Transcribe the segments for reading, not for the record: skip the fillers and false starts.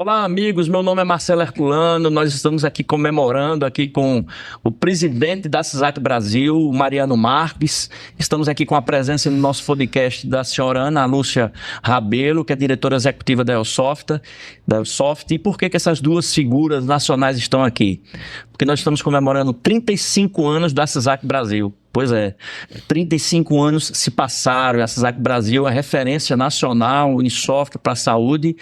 Olá, amigos. Meu nome é Marcelo Herculano. Nós estamos aqui comemorando aqui com o presidente da CISAC Brasil, Mariano Marques. Estamos aqui com a presença no nosso podcast da senhora Ana Lúcia Rabelo, que é diretora executiva da Elsoft. E por que essas duas figuras nacionais estão aqui? Porque nós estamos comemorando 35 anos da CISAC Brasil. Pois é, 35 anos se passaram, a CISAC Brasil é referência nacional em software para a saúde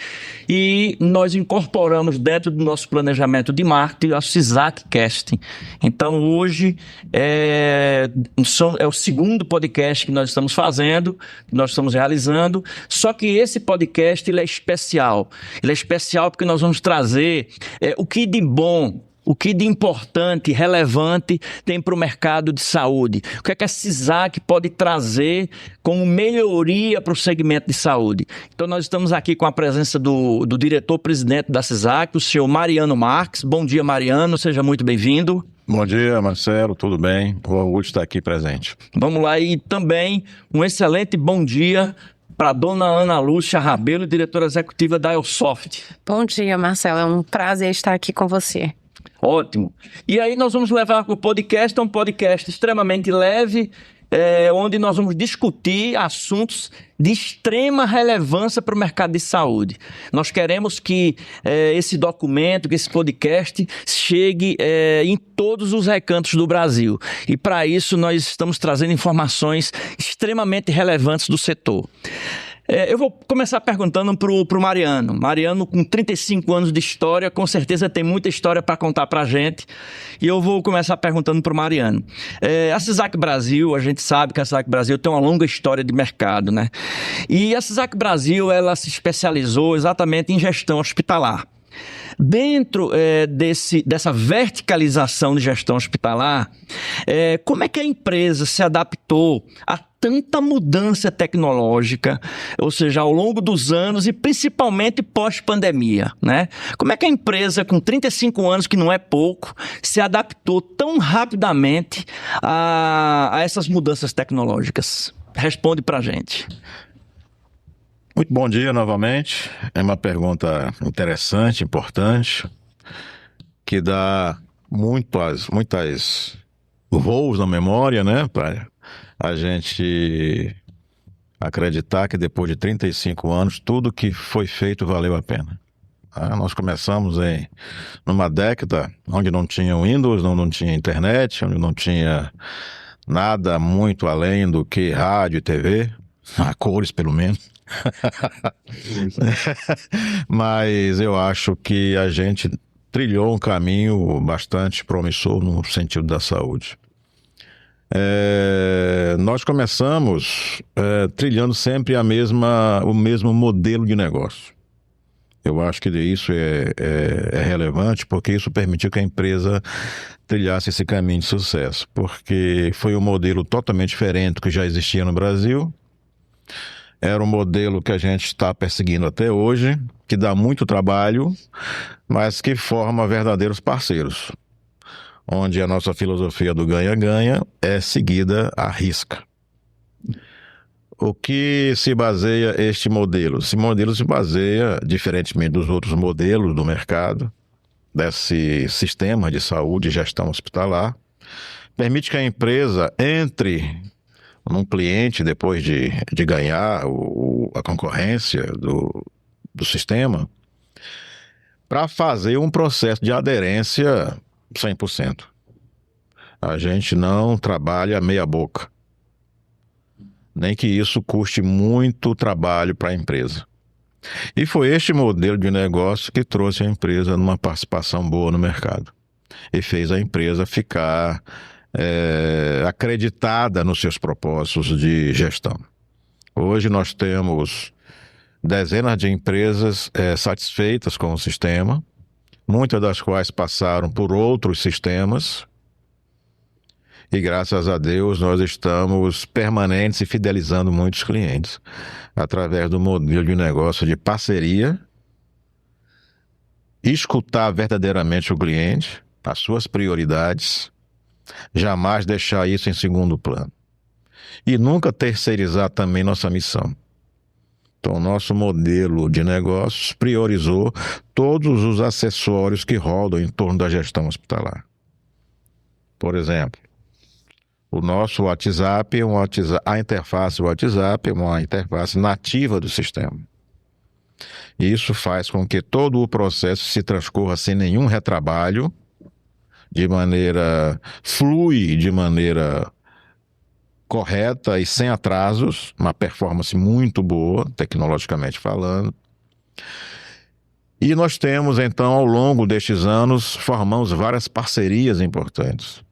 e nós incorporamos dentro do nosso planejamento de marketing a CISAC Casting. Então hoje é o segundo podcast que nós estamos fazendo, que nós estamos realizando, só que esse podcast ele é especial. Ele é especial porque nós vamos trazer o que de bom, o que de importante, relevante tem para o mercado de saúde? O que é que a CISAC pode trazer como melhoria para o segmento de saúde? Então nós estamos aqui com a presença do diretor-presidente da CISAC, o senhor Mariano Marques. Bom dia, Mariano, seja muito bem-vindo. Bom dia, Marcelo, tudo bem? O orgulho de estar aqui presente. Vamos lá, e também um excelente bom dia para a dona Ana Lúcia Rabelo, diretora executiva da Elsoft. Bom dia, Marcelo, é um prazer estar aqui com você. Ótimo. E aí nós vamos levar para o podcast, um podcast extremamente leve, onde nós vamos discutir assuntos de extrema relevância para o mercado de saúde. Nós queremos que esse documento, que esse podcast chegue em todos os recantos do Brasil. E para isso nós estamos trazendo informações extremamente relevantes do setor. Eu vou começar perguntando para o Mariano. Mariano, com 35 anos de história, com certeza tem muita história para contar para a gente. E eu vou começar perguntando para o Mariano. A CISAC Brasil, a gente sabe que a CISAC Brasil tem uma longa história de mercado, né? E a CISAC Brasil, ela se especializou exatamente em gestão hospitalar. Dentro dessa verticalização de gestão hospitalar, como é que a empresa se adaptou a tanta mudança tecnológica, ou seja, ao longo dos anos e principalmente pós-pandemia, né? Como é que a empresa, com 35 anos, que não é pouco, se adaptou tão rapidamente a essas mudanças tecnológicas? Responde pra gente. Muito bom dia novamente. É uma pergunta interessante, importante, que dá muitas voos na memória, né? Para a gente acreditar que depois de 35 anos, tudo que foi feito valeu a pena. Nós começamos numa década onde não tinha Windows, não tinha internet, onde não tinha nada muito além do que rádio e TV, a cores pelo menos. Mas eu acho que a gente trilhou um caminho bastante promissor no sentido da saúde. Nós começamos trilhando sempre o mesmo modelo de negócio. Eu acho que isso é relevante porque isso permitiu que a empresa trilhasse esse caminho de sucesso, porque foi um modelo totalmente diferente do que já existia no Brasil. Era um modelo que a gente está perseguindo até hoje, que dá muito trabalho, mas que forma verdadeiros parceiros, onde a nossa filosofia do ganha-ganha é seguida à risca. O que se baseia este modelo? Esse modelo se baseia, diferentemente dos outros modelos do mercado, desse sistema de saúde e gestão hospitalar, permite que a empresa entre num cliente depois de ganhar a concorrência do sistema para fazer um processo de aderência 100%. A gente não trabalha meia boca, nem que isso custe muito trabalho para a empresa. E foi este modelo de negócio que trouxe a empresa numa participação boa no mercado e fez a empresa ficar acreditada nos seus propósitos de gestão. Hoje nós temos dezenas de empresas satisfeitas com o sistema, muitas das quais passaram por outros sistemas, e graças a Deus nós estamos permanentes e fidelizando muitos clientes através do modelo de negócio de parceria, escutar verdadeiramente o cliente, as suas prioridades, jamais deixar isso em segundo plano. E nunca terceirizar também nossa missão, Então, o nosso modelo de negócios priorizou todos os acessórios que rodam em torno da gestão hospitalar. Por exemplo, o nosso WhatsApp, a interface WhatsApp é uma interface nativa do sistema. Isso faz com que todo o processo se transcorra sem nenhum retrabalho, flui de maneira correta e sem atrasos, uma performance muito boa, tecnologicamente falando. E nós temos, então, ao longo destes anos, formamos várias parcerias importantes,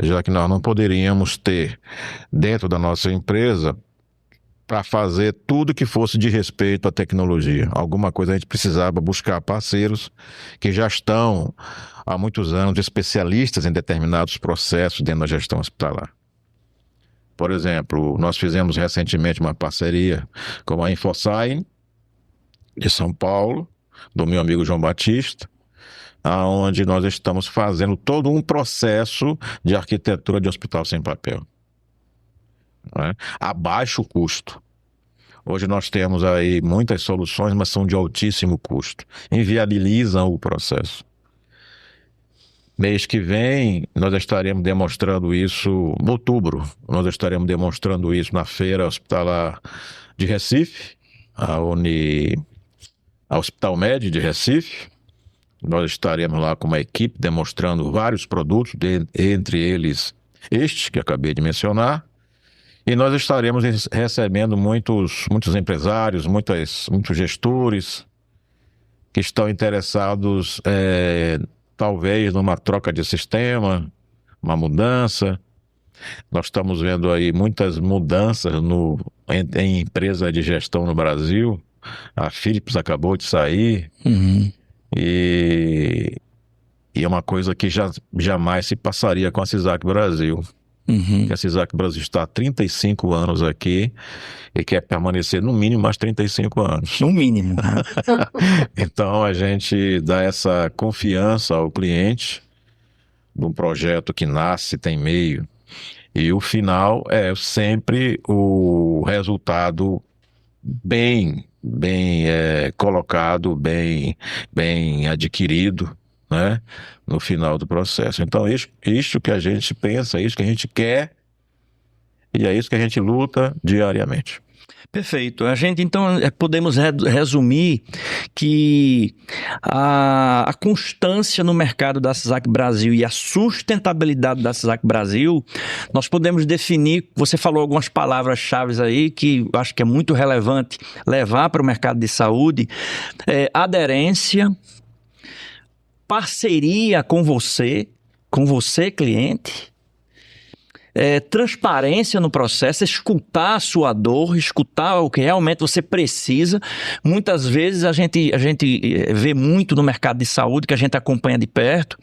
já que nós não poderíamos ter dentro da nossa empresa para fazer tudo que fosse de respeito à tecnologia. Alguma coisa a gente precisava buscar parceiros que já estão há muitos anos especialistas em determinados processos dentro da gestão hospitalar. Por exemplo, nós fizemos recentemente uma parceria com a InfoSign de São Paulo, do meu amigo João Batista, onde nós estamos fazendo todo um processo de arquitetura de hospital sem papel, né? A baixo custo. Hoje nós temos aí muitas soluções, mas são de altíssimo custo, inviabilizam o processo. Mês que vem, nós estaremos demonstrando isso, em outubro, nós estaremos demonstrando isso na Feira Hospitalar de Recife, a Hospital Med de Recife. Nós estaremos lá com uma equipe demonstrando vários produtos, entre eles este que acabei de mencionar. E nós estaremos recebendo muitos empresários, muitos gestores que estão interessados, talvez, numa troca de sistema, uma mudança. Nós estamos vendo aí muitas mudanças em empresa de gestão no Brasil. A Philips acabou de sair. Uhum. E é uma coisa que jamais se passaria com a CISAC Brasil. Uhum. Que a CISAC Brasil está há 35 anos aqui e quer permanecer no mínimo mais 35 anos. No mínimo. Então a gente dá essa confiança ao cliente de um projeto que nasce, tem meio, e o final é sempre o resultado bem colocado, bem adquirido, né, no final do processo. Então, isto que a gente pensa, isso que a gente quer, e é isso que a gente luta diariamente. Perfeito. A gente, então, podemos resumir que a constância no mercado da CISAC Brasil e a sustentabilidade da CISAC Brasil, nós podemos definir, você falou algumas palavras-chave aí que eu acho que é muito relevante levar para o mercado de saúde, aderência, parceria com você cliente, transparência no processo, escutar a sua dor, escutar o que realmente você precisa. Muitas vezes a gente vê muito no mercado de saúde, que a gente acompanha de perto,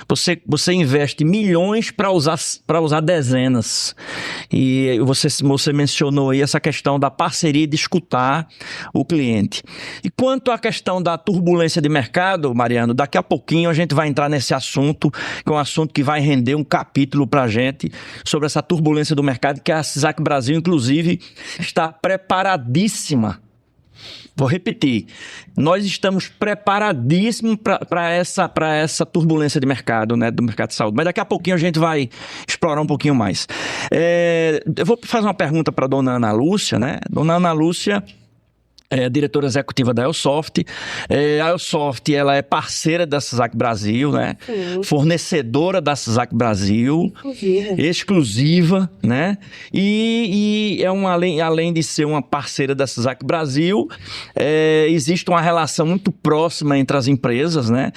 você investe milhões para usar dezenas. E você mencionou aí essa questão da parceria, de escutar o cliente. E quanto à questão da turbulência de mercado, Mariano, daqui a pouquinho a gente vai entrar nesse assunto, que é um assunto que vai render um capítulo para a gente, sobre essa turbulência do mercado, que a CISAC Brasil, inclusive, está preparadíssima. Vou repetir, nós estamos preparadíssimos para essa turbulência de mercado, né, do mercado de saúde. Mas daqui a pouquinho a gente vai explorar um pouquinho mais. Eu vou fazer uma pergunta para a dona Ana Lúcia, né? Dona Ana Lúcia diretora executiva da Elsoft. A Elsoft, ela é parceira da CISAC Brasil, né? Sim. Fornecedora da CISAC Brasil. Exclusiva, né? E além de ser uma parceira da CISAC Brasil, existe uma relação muito próxima entre as empresas, né?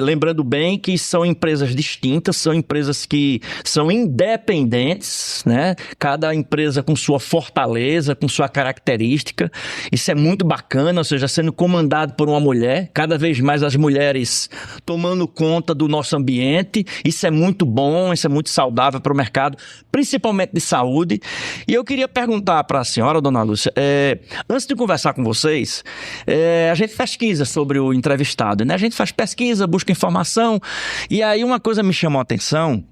Lembrando bem que são empresas distintas, são empresas que são independentes, né? Cada empresa com sua fortaleza, com sua característica. Isso é muito bacana, ou seja, sendo comandado por uma mulher, cada vez mais as mulheres tomando conta do nosso ambiente. Isso é muito bom, isso é muito saudável para o mercado, principalmente de saúde. E eu queria perguntar para a senhora, dona Lúcia, antes de conversar com vocês, a gente pesquisa sobre o entrevistado, né? A gente faz pesquisa, busca informação, e aí uma coisa me chamou a atenção,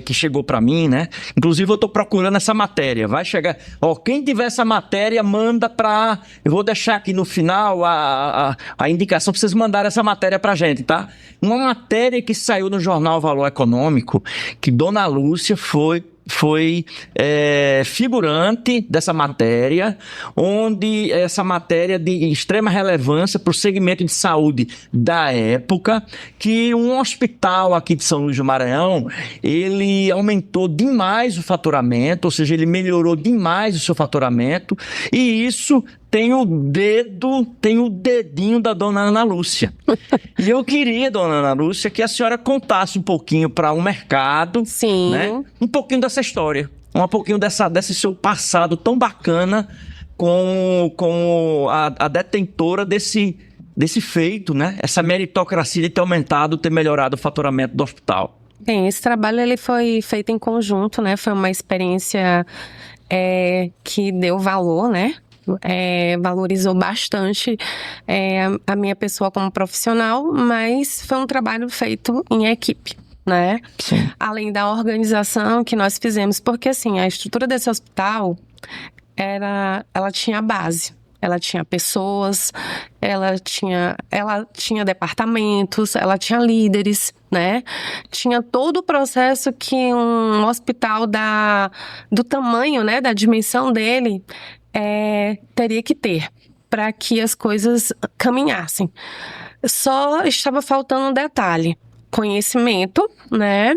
que chegou para mim, né? Inclusive eu tô procurando essa matéria. Vai chegar. Ó, quem tiver essa matéria, manda para. Eu vou deixar aqui no final a indicação para vocês mandarem essa matéria pra gente, tá? Uma matéria que saiu no jornal Valor Econômico, que Dona Lúcia foi figurante dessa matéria, onde essa matéria de extrema relevância para o segmento de saúde da época, que um hospital aqui de São Luís do Maranhão, ele aumentou demais o faturamento, ou seja, ele melhorou demais o seu faturamento, e isso tem o dedinho da dona Ana Lúcia. E eu queria, dona Ana Lúcia, que a senhora contasse um pouquinho para o mercado, Sim. né? Um pouquinho dessa história, um pouquinho desse seu passado tão bacana com a detentora desse feito, né? Essa meritocracia de ter aumentado, ter melhorado o faturamento do hospital. Bem, esse trabalho ele foi feito em conjunto, né? Foi uma experiência que deu valor, né? Valorizou bastante a minha pessoa como profissional, mas foi um trabalho feito em equipe, né? Sim. Além da organização que nós fizemos, porque assim, a estrutura desse hospital ela tinha base. Ela tinha pessoas, ela tinha departamentos, ela tinha líderes, né? Tinha todo o processo que um hospital do tamanho, né, da dimensão dele, teria que ter para que as coisas caminhassem. Só estava faltando um detalhe: conhecimento, né?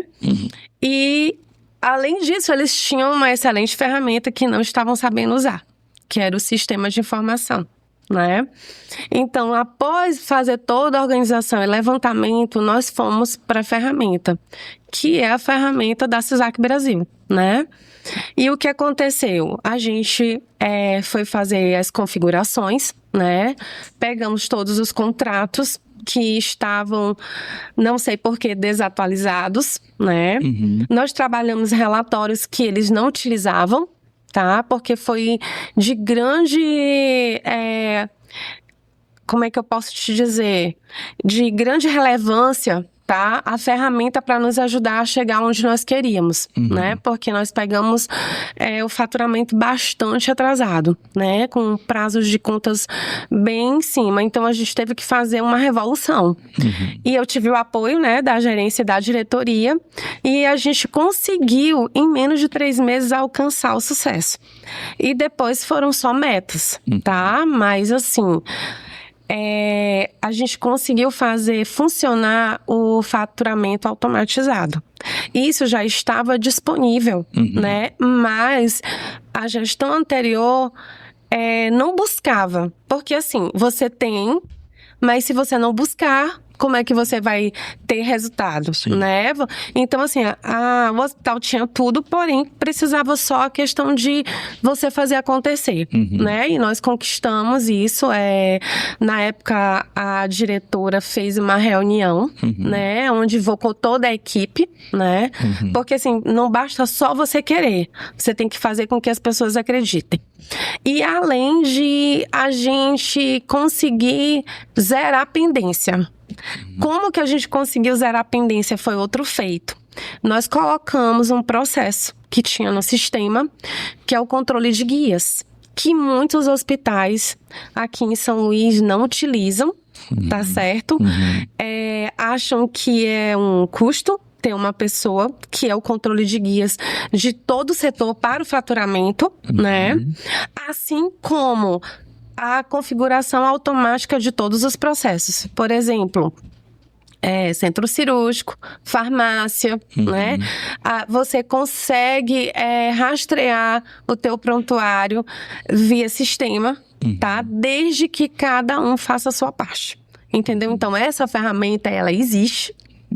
E, além disso, eles tinham uma excelente ferramenta que não estavam sabendo usar, que era o sistema de informação, né? Então, após fazer toda a organização e levantamento, nós fomos para a ferramenta, que é a ferramenta da CISAC Brasil, né? E o que aconteceu? A gente foi fazer as configurações, né? Pegamos todos os contratos que estavam, não sei por que, desatualizados, né? Nós trabalhamos relatórios que eles não utilizavam, tá? Porque foi de grande... como é que eu posso te dizer? De grande relevância, tá? A ferramenta para nos ajudar a chegar onde nós queríamos, né? Porque nós pegamos o faturamento bastante atrasado, né? Com prazos de contas bem em cima. Então, a gente teve que fazer uma revolução. E eu tive o apoio, né, da gerência e da diretoria, e a gente conseguiu, em menos de 3 meses, alcançar o sucesso. E depois foram só metas, tá? Mas, assim... a gente conseguiu fazer funcionar o faturamento automatizado. Isso já estava disponível, né? Mas a gestão anterior não buscava. Porque assim, você tem, mas se você não buscar, como é que você vai ter resultado, né? Então, assim, o hospital tinha tudo, porém, precisava só a questão de você fazer acontecer, né? E nós conquistamos isso. Na época, a diretora fez uma reunião, né? Onde invocou toda a equipe, né? Porque, assim, não basta só você querer. Você tem que fazer com que as pessoas acreditem. E além de a gente conseguir zerar a pendência. Como que a gente conseguiu zerar a pendência? Foi outro feito. Nós colocamos um processo que tinha no sistema, que é o controle de guias, que muitos hospitais aqui em São Luís não utilizam, tá certo? Acham que é um custo ter uma pessoa que é o controle de guias de todo o setor para o faturamento, né? Assim como a configuração automática de todos os processos. Por exemplo, centro cirúrgico, farmácia, né? Você consegue rastrear o teu prontuário via sistema, tá? Desde que cada um faça a sua parte. Entendeu? Então, essa ferramenta, ela existe,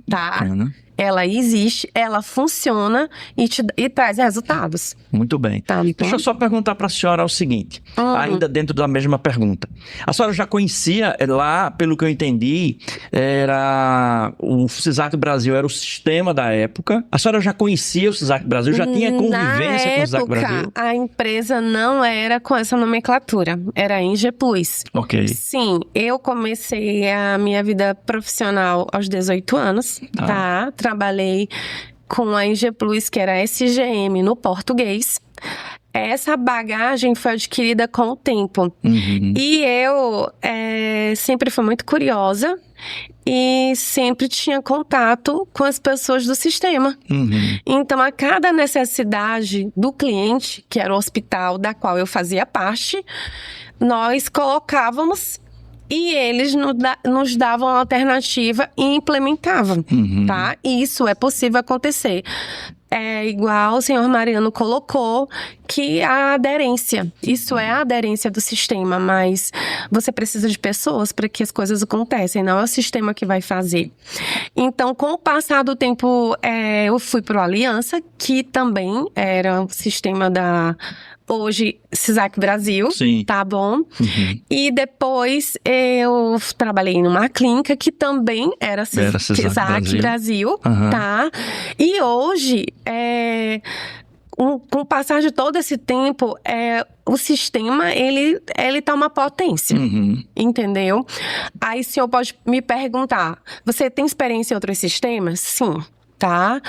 tá? Ela existe, ela funciona e traz resultados. Muito bem. Tá, então? Deixa eu só perguntar para a senhora o seguinte, ainda dentro da mesma pergunta. A senhora já conhecia lá, pelo que eu entendi, o CISAC Brasil era o sistema da época. A senhora já conhecia o CISAC Brasil? Já tinha convivência com o CISAC Brasil? Na época, a empresa não era com essa nomenclatura. Era a Inge Plus. Ok. Sim, eu comecei a minha vida profissional aos 18 anos, tá? Trabalhei com a IG Plus, que era SGM no português. Essa bagagem foi adquirida com o tempo. E eu sempre fui muito curiosa e sempre tinha contato com as pessoas do sistema. Então, a cada necessidade do cliente, que era o hospital da qual eu fazia parte, nós colocávamos e eles nos davam a alternativa e implementavam, tá? E isso é possível acontecer. É igual o senhor Mariano colocou, que a aderência, isso é a aderência do sistema, mas você precisa de pessoas para que as coisas acontecem, não é o sistema que vai fazer. Então, com o passar do tempo, eu fui para o Aliança, que também era o sistema da... Hoje, CISAC Brasil, Sim. tá bom? E depois eu trabalhei numa clínica que também era CISAC Brasil, tá? E hoje, com o passar de todo esse tempo, o sistema, ele tá uma potência, entendeu? Aí o senhor pode me perguntar, você tem experiência em outros sistemas? Sim. Tá?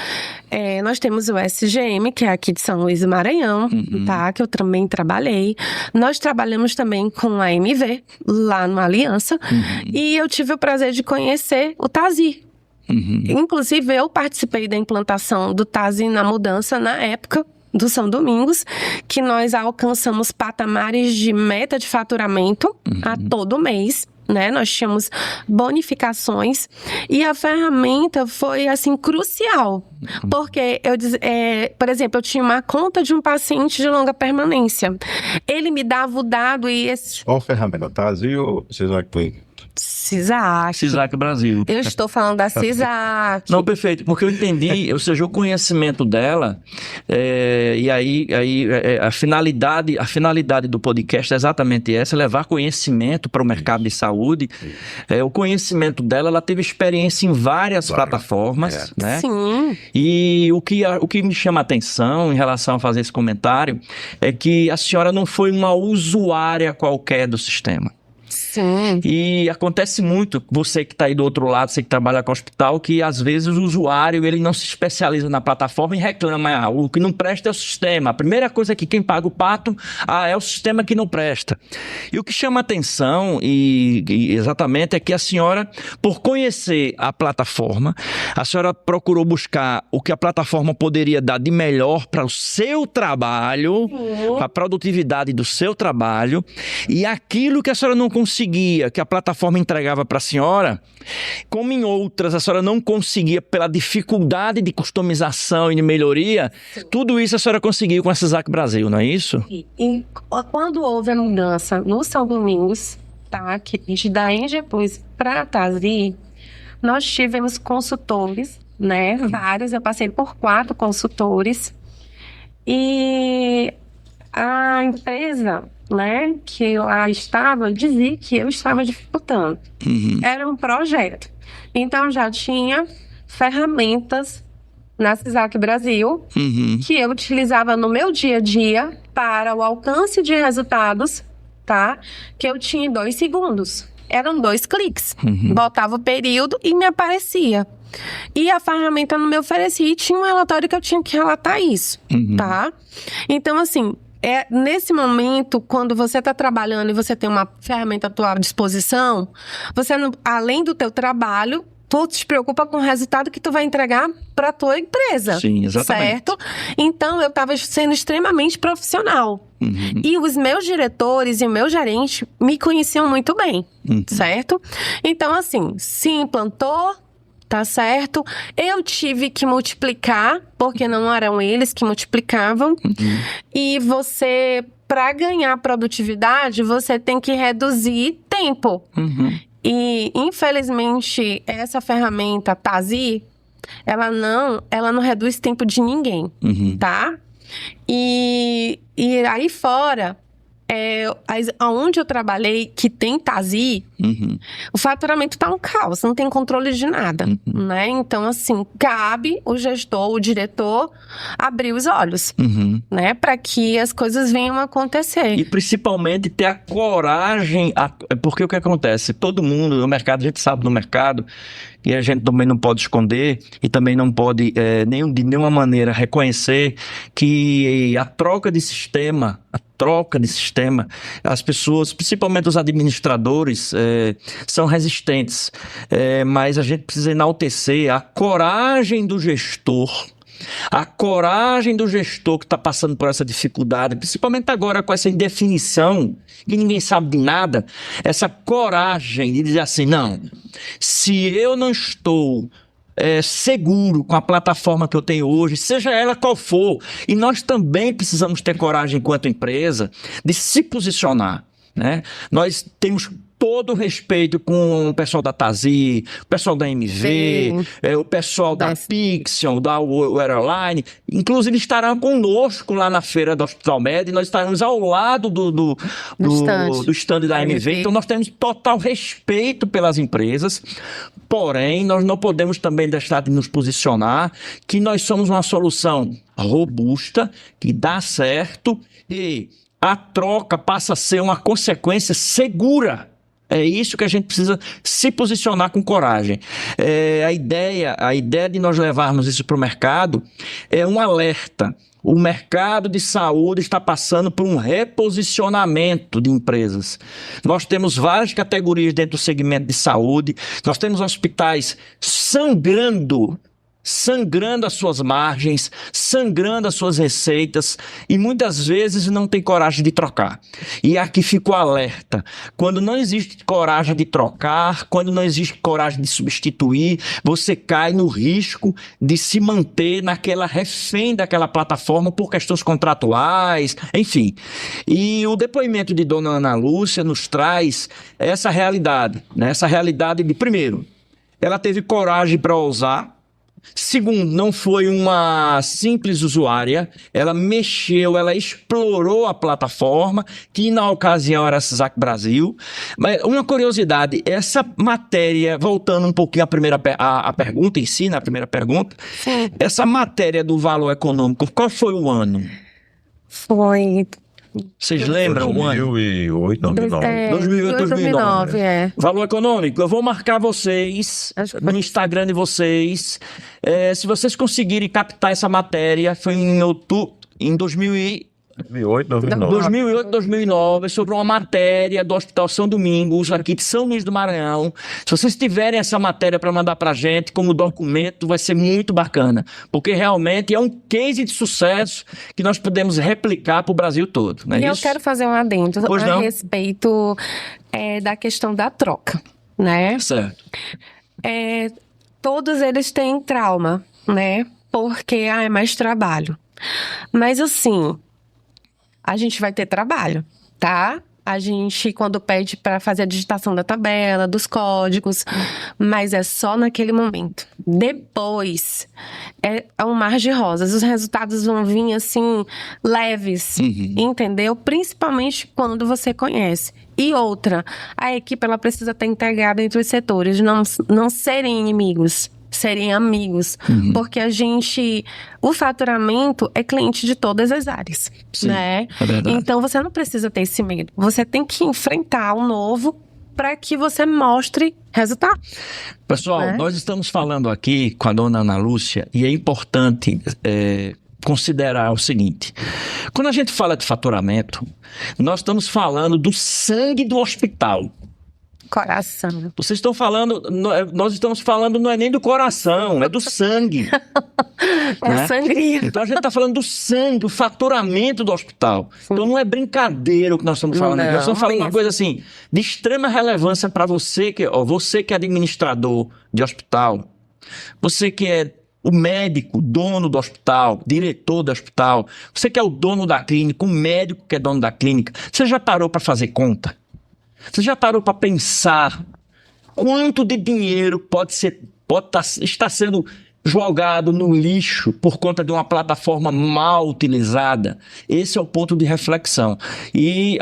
Nós temos o SGM, que é aqui de São Luís do Maranhão, tá? Que eu também trabalhei. Nós trabalhamos também com a MV, lá no Aliança. E eu tive o prazer de conhecer o TASI. Inclusive, eu participei da implantação do TASI na mudança na época do São Domingos, que nós alcançamos patamares de meta de faturamento a todo mês. Né? Nós tínhamos bonificações e a ferramenta foi assim crucial, porque por exemplo, eu tinha uma conta de um paciente de longa permanência, ele me dava o dado e esse... Qual ferramenta? TASI ou CISAC? CISAC Brasil. Eu estou falando da CISAC. Não, perfeito, porque eu entendi, ou seja, o conhecimento dela, e aí a finalidade do podcast é exatamente essa, levar conhecimento para o mercado de saúde. O conhecimento dela, ela teve experiência em várias plataformas, né? Sim. E o que me chama a atenção em relação a fazer esse comentário é que a senhora não foi uma usuária qualquer do sistema. Sim. E acontece muito, você que está aí do outro lado, você que trabalha com hospital, que às vezes o usuário ele não se especializa na plataforma e reclama, o que não presta é o sistema. A primeira coisa é que quem paga o pato é o sistema que não presta. E o que chama atenção, e exatamente, é que a senhora, por conhecer a plataforma, a senhora procurou buscar o que a plataforma poderia dar de melhor para o seu trabalho, para a produtividade do seu trabalho, e aquilo que a senhora não conseguia, que a plataforma entregava para a senhora, como em outras a senhora não conseguia pela dificuldade de customização e de melhoria, tudo isso a senhora conseguiu com a CISAC Brasil, não é isso? E quando houve a mudança no São Domingos, tá, que da IG Plus para a TASI, nós tivemos consultores, né, vários, eu passei por 4 consultores, e a empresa, né, que eu estava, dizia que eu estava dificultando. Era um projeto. Então, já tinha ferramentas na CISAC Brasil que eu utilizava no meu dia a dia para o alcance de resultados, tá? Que eu tinha em 2 segundos. Eram 2 cliques. Botava o período e me aparecia. E a ferramenta não me oferecia e tinha um relatório que eu tinha que relatar isso, tá? Então, assim... nesse momento, quando você está trabalhando e você tem uma ferramenta à tua disposição, você, além do teu trabalho, tu te preocupa com o resultado que tu vai entregar para a tua empresa. Sim, exatamente. Certo? Então, eu estava sendo extremamente profissional. E os meus diretores e o meu gerente me conheciam muito bem, certo? Então, assim, se implantou... Tá certo? Eu tive que multiplicar, porque não eram eles que multiplicavam. E você, para ganhar produtividade, você tem que reduzir tempo. E, infelizmente, essa ferramenta TASI, ela não reduz tempo de ninguém, tá? E aí fora... Onde eu trabalhei, que tem TASI, o faturamento tá um caos, não tem controle de nada, né? Então, assim, cabe o gestor, o diretor, abrir os olhos, né? Para que as coisas venham a acontecer. E principalmente ter a coragem, porque o que acontece? Todo mundo no mercado, a gente sabe no mercado, e a gente também não pode esconder e também não pode de nenhuma maneira reconhecer que a troca de sistema, as pessoas, principalmente os administradores, são resistentes. Mas a gente precisa enaltecer a coragem do gestor. A coragem do gestor que está passando por essa dificuldade, principalmente agora com essa indefinição, que ninguém sabe de nada, essa coragem de dizer assim, não, se eu não estou seguro com a plataforma que eu tenho hoje, seja ela qual for, e nós também precisamos ter coragem enquanto empresa de se posicionar, né? Nós temos todo o respeito com o pessoal da TASI, o pessoal da MV, o pessoal da Pixion, da Aeroline, inclusive estarão conosco lá na feira do Hospital Med, e nós estaremos ao lado do stand da MV, então nós temos total respeito pelas empresas, porém nós não podemos também deixar de nos posicionar que nós somos uma solução robusta, que dá certo, e a troca passa a ser uma consequência segura. É isso que a gente precisa se posicionar com coragem. A ideia de nós levarmos isso para o mercado é um alerta. O mercado de saúde está passando por um reposicionamento de empresas. Nós temos várias categorias dentro do segmento de saúde. Nós temos hospitais sangrando as suas margens, sangrando as suas receitas e muitas vezes não tem coragem de trocar. E aqui fica o alerta. Quando não existe coragem de trocar, quando não existe coragem de substituir, você cai no risco de se manter naquela refém daquela plataforma por questões contratuais, enfim. E o depoimento de Dona Ana Lúcia nos traz essa realidade, né? Essa realidade de, primeiro, ela teve coragem para ousar. Segundo, não foi uma simples usuária, ela mexeu, ela explorou a plataforma, que na ocasião era a CISAC Brasil. Mas uma curiosidade, essa matéria, voltando um pouquinho à pergunta em si, na primeira pergunta, essa matéria do valor econômico, qual foi o ano? Foi... Vocês lembram o ano? 2008, 2009. 2008, 2009. Valor econômico, eu vou marcar vocês no Instagram de vocês. Se vocês conseguirem captar essa matéria, foi em 2008, 2009, sobre uma matéria do Hospital São Domingos, aqui de São Luís do Maranhão. Se vocês tiverem essa matéria para mandar para a gente como documento, vai ser muito bacana, porque realmente é um case de sucesso que nós podemos replicar para o Brasil todo. Não é eu isso? quero fazer um adendo a respeito da questão da troca, né? Certo. Todos eles têm trauma, né? Porque é mais trabalho. Mas assim... a gente vai ter trabalho, tá? A gente, quando pede para fazer a digitação da tabela, dos códigos, mas é só naquele momento. Depois, é um mar de rosas. Os resultados vão vir, assim, leves, entendeu? Principalmente quando você conhece. E outra, a equipe, ela precisa estar integrada entre os setores, não serem inimigos. Serem amigos, porque o faturamento é cliente de todas as áreas, sim, né? É verdade. Então você não precisa ter esse medo, você tem que enfrentar o novo para que você mostre resultado. Pessoal, nós estamos falando aqui com a Dona Ana Lúcia e é importante considerar o seguinte: quando a gente fala de faturamento, nós estamos falando do sangue do hospital. Coração. Vocês estão falando, nós estamos falando, não é nem do coração, é do sangue. É sangria. Então a gente está falando do sangue, do faturamento do hospital. Então não é brincadeira o que nós estamos falando aqui. Nós estamos falando uma coisa assim, de extrema relevância para você que é administrador de hospital, você que é o médico, dono do hospital, diretor do hospital, você que é o dono da clínica, o médico que é dono da clínica, você já parou para fazer conta? Você já parou para pensar quanto de dinheiro estar sendo jogado no lixo por conta de uma plataforma mal utilizada. Esse é o ponto de reflexão. E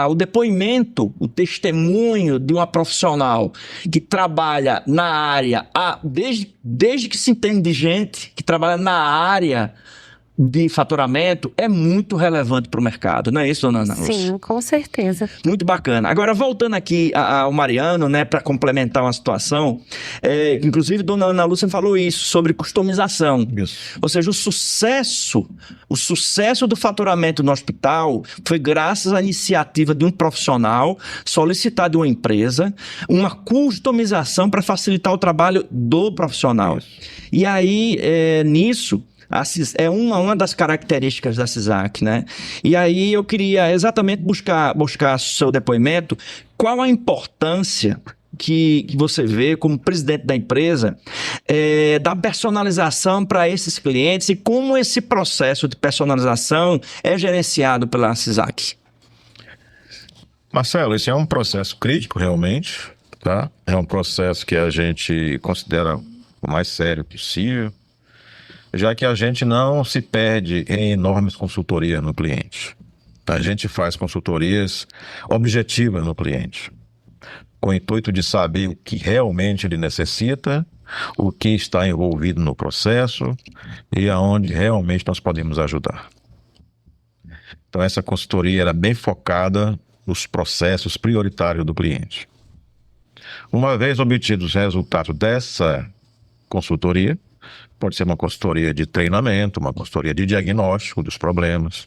o depoimento, o testemunho de uma profissional que trabalha na área, desde que se entende de gente que trabalha na área de faturamento, é muito relevante para o mercado, não é isso, dona Ana Lúcia? Sim, com certeza. Muito bacana. Agora, voltando aqui ao Mariano, né, para complementar uma situação, inclusive, dona Ana Lúcia falou isso, sobre customização. Isso. Ou seja, o sucesso do faturamento no hospital foi graças à iniciativa de um profissional solicitado de uma empresa, uma customização para facilitar o trabalho do profissional. Isso. E aí, nisso, é uma das características da CISAC, né? E aí eu queria exatamente buscar seu depoimento, qual a importância que você vê como presidente da empresa da personalização para esses clientes e como esse processo de personalização é gerenciado pela CISAC. Marcelo, esse é um processo crítico realmente, tá? É um processo que a gente considera o mais sério possível, já que a gente não se perde em enormes consultorias no cliente. A gente faz consultorias objetivas no cliente, com o intuito de saber o que realmente ele necessita, o que está envolvido no processo e aonde realmente nós podemos ajudar. Então essa consultoria era bem focada nos processos prioritários do cliente. Uma vez obtidos os resultados dessa consultoria, pode ser uma consultoria de treinamento, uma consultoria de diagnóstico dos problemas,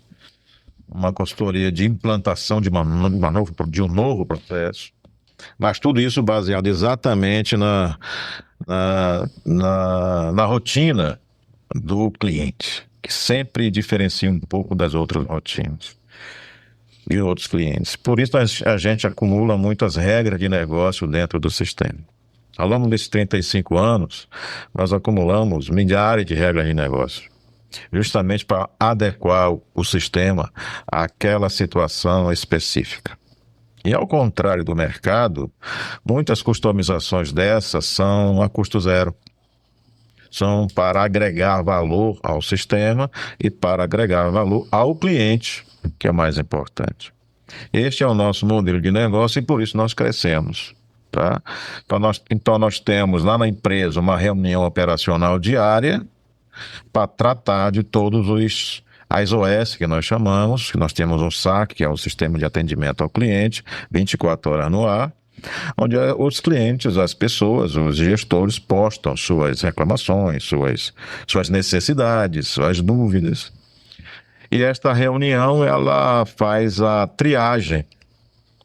uma consultoria de implantação de um novo processo, mas tudo isso baseado exatamente na rotina do cliente, que sempre diferencia um pouco das outras rotinas e outros clientes. Por isso a gente acumula muitas regras de negócio dentro do sistema. Ao longo desses 35 anos, nós acumulamos milhares de regras de negócio, justamente para adequar o sistema àquela situação específica. E ao contrário do mercado, muitas customizações dessas são a custo zero. São para agregar valor ao sistema e para agregar valor ao cliente, que é o mais importante. Este é o nosso modelo de negócio e por isso nós crescemos. Tá? Então nós temos lá na empresa uma reunião operacional diária para tratar de todos as OS que nós chamamos, que nós temos um SAC, que é o Sistema de Atendimento ao Cliente, 24 horas no ar, onde os clientes, as pessoas, os gestores postam suas reclamações, suas necessidades, suas dúvidas. E esta reunião ela faz a triagem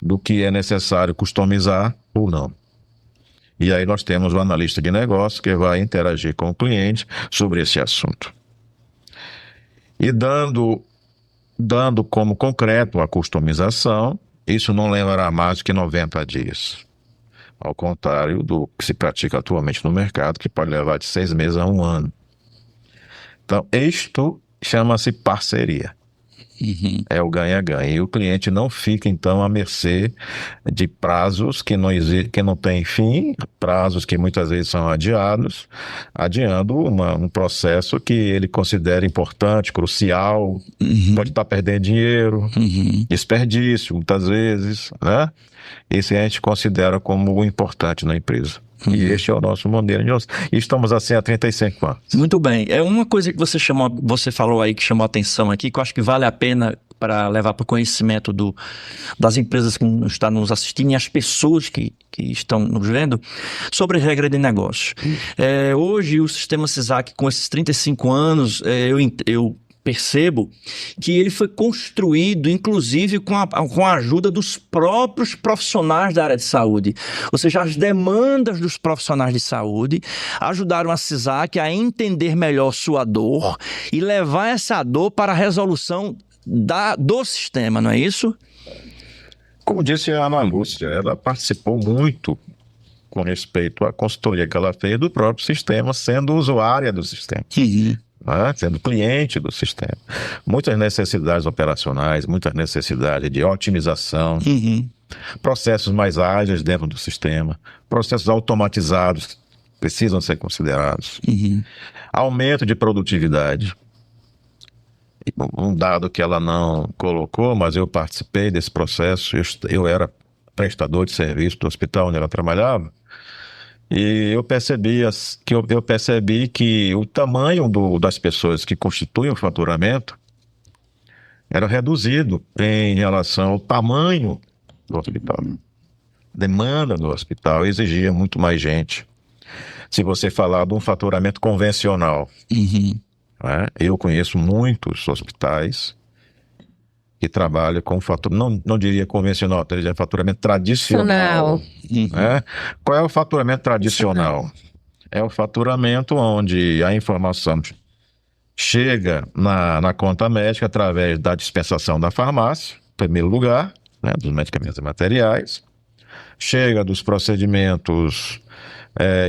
do que é necessário customizar ou não. E aí nós temos o analista de negócio que vai interagir com o cliente sobre esse assunto. E dando como concreto a customização, isso não levará mais do que 90 dias. Ao contrário do que se pratica atualmente no mercado, que pode levar de 6 meses a 1 ano. Então, isto chama-se parceria. Uhum. É o ganha-ganha. E o cliente não fica, então, à mercê de prazos que não têm fim, prazos que muitas vezes são adiando um processo que ele considera importante, crucial, pode estar perdendo dinheiro, desperdício, muitas vezes, né? Isso a gente considera como importante na empresa. E este é o nosso modelo. E estamos assim há 35 anos. Muito bem. É uma coisa que você falou aí que chamou a atenção aqui, que eu acho que vale a pena para levar para o conhecimento das empresas que estão nos assistindo e as pessoas que estão nos vendo, sobre regra de negócio. Hoje, o sistema CISAC, com esses 35 anos, eu percebo que ele foi construído, inclusive, com a ajuda dos próprios profissionais da área de saúde. Ou seja, as demandas dos profissionais de saúde ajudaram a CISAC a entender melhor sua dor e levar essa dor para a resolução do sistema, não é isso? Como disse a Ana Lúcia, ela participou muito com respeito à consultoria que ela fez do próprio sistema, sendo usuária do sistema. Sendo cliente do sistema. Muitas necessidades operacionais, muitas necessidades de otimização, processos mais ágeis dentro do sistema, processos automatizados precisam ser considerados. Uhum. Aumento de produtividade. Um dado que ela não colocou, mas eu participei desse processo. Eu era prestador de serviço do hospital onde ela trabalhava, e eu percebi que o tamanho das pessoas que constituem o faturamento era reduzido em relação ao tamanho do hospital. A demanda do hospital exigia muito mais gente. Se você falar de um faturamento convencional, Uhum. né? Eu conheço muitos hospitais que trabalham com faturamento, não diria convencional, diria faturamento tradicional. Uhum. Né? Qual é o faturamento tradicional? É o faturamento onde a informação chega na conta médica através da dispensação da farmácia, em primeiro lugar, né, dos medicamentos e materiais, chega dos procedimentos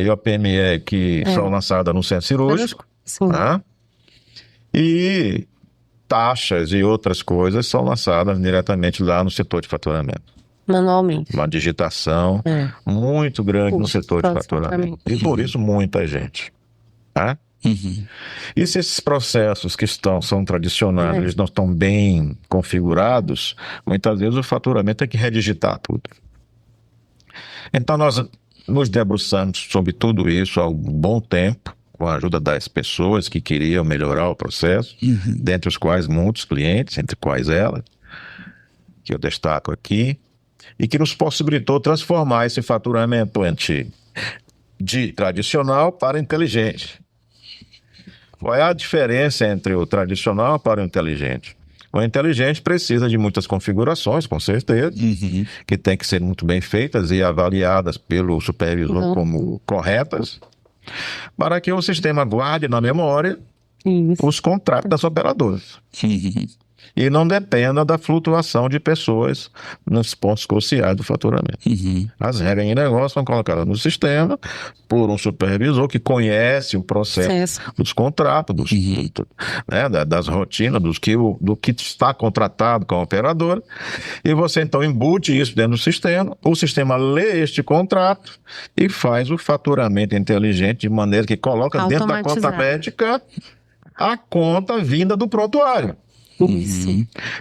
IOPME que são lançados no centro cirúrgico, Sim. né? E taxas e outras coisas são lançadas diretamente lá no setor de faturamento. Manualmente. Uma digitação muito grande no setor de faturamento. E por isso muita gente. Tá? Uhum. E se esses processos que são tradicionais, eles não estão bem configurados, muitas vezes o faturamento tem que redigitar tudo. Então nós nos debruçamos sobre tudo isso há um bom tempo, com a ajuda das pessoas que queriam melhorar o processo, dentre os quais muitos clientes, entre quais ela, que eu destaco aqui, e que nos possibilitou transformar esse faturamento de tradicional para inteligente. Qual é a diferença entre o tradicional para o inteligente? O inteligente precisa de muitas configurações, com certeza, que têm que ser muito bem feitas e avaliadas pelo supervisor como corretas, para que o sistema guarde na memória os contratos das operadoras. E não dependa da flutuação de pessoas nos pontos cruciais do faturamento. As regras de negócio são colocadas no sistema por um supervisor que conhece o processo dos contratos, das rotinas, do que está contratado com a operadora, e você então embute isso dentro do sistema, o sistema lê este contrato e faz o faturamento inteligente de maneira que coloca dentro da conta médica a conta vinda do prontuário.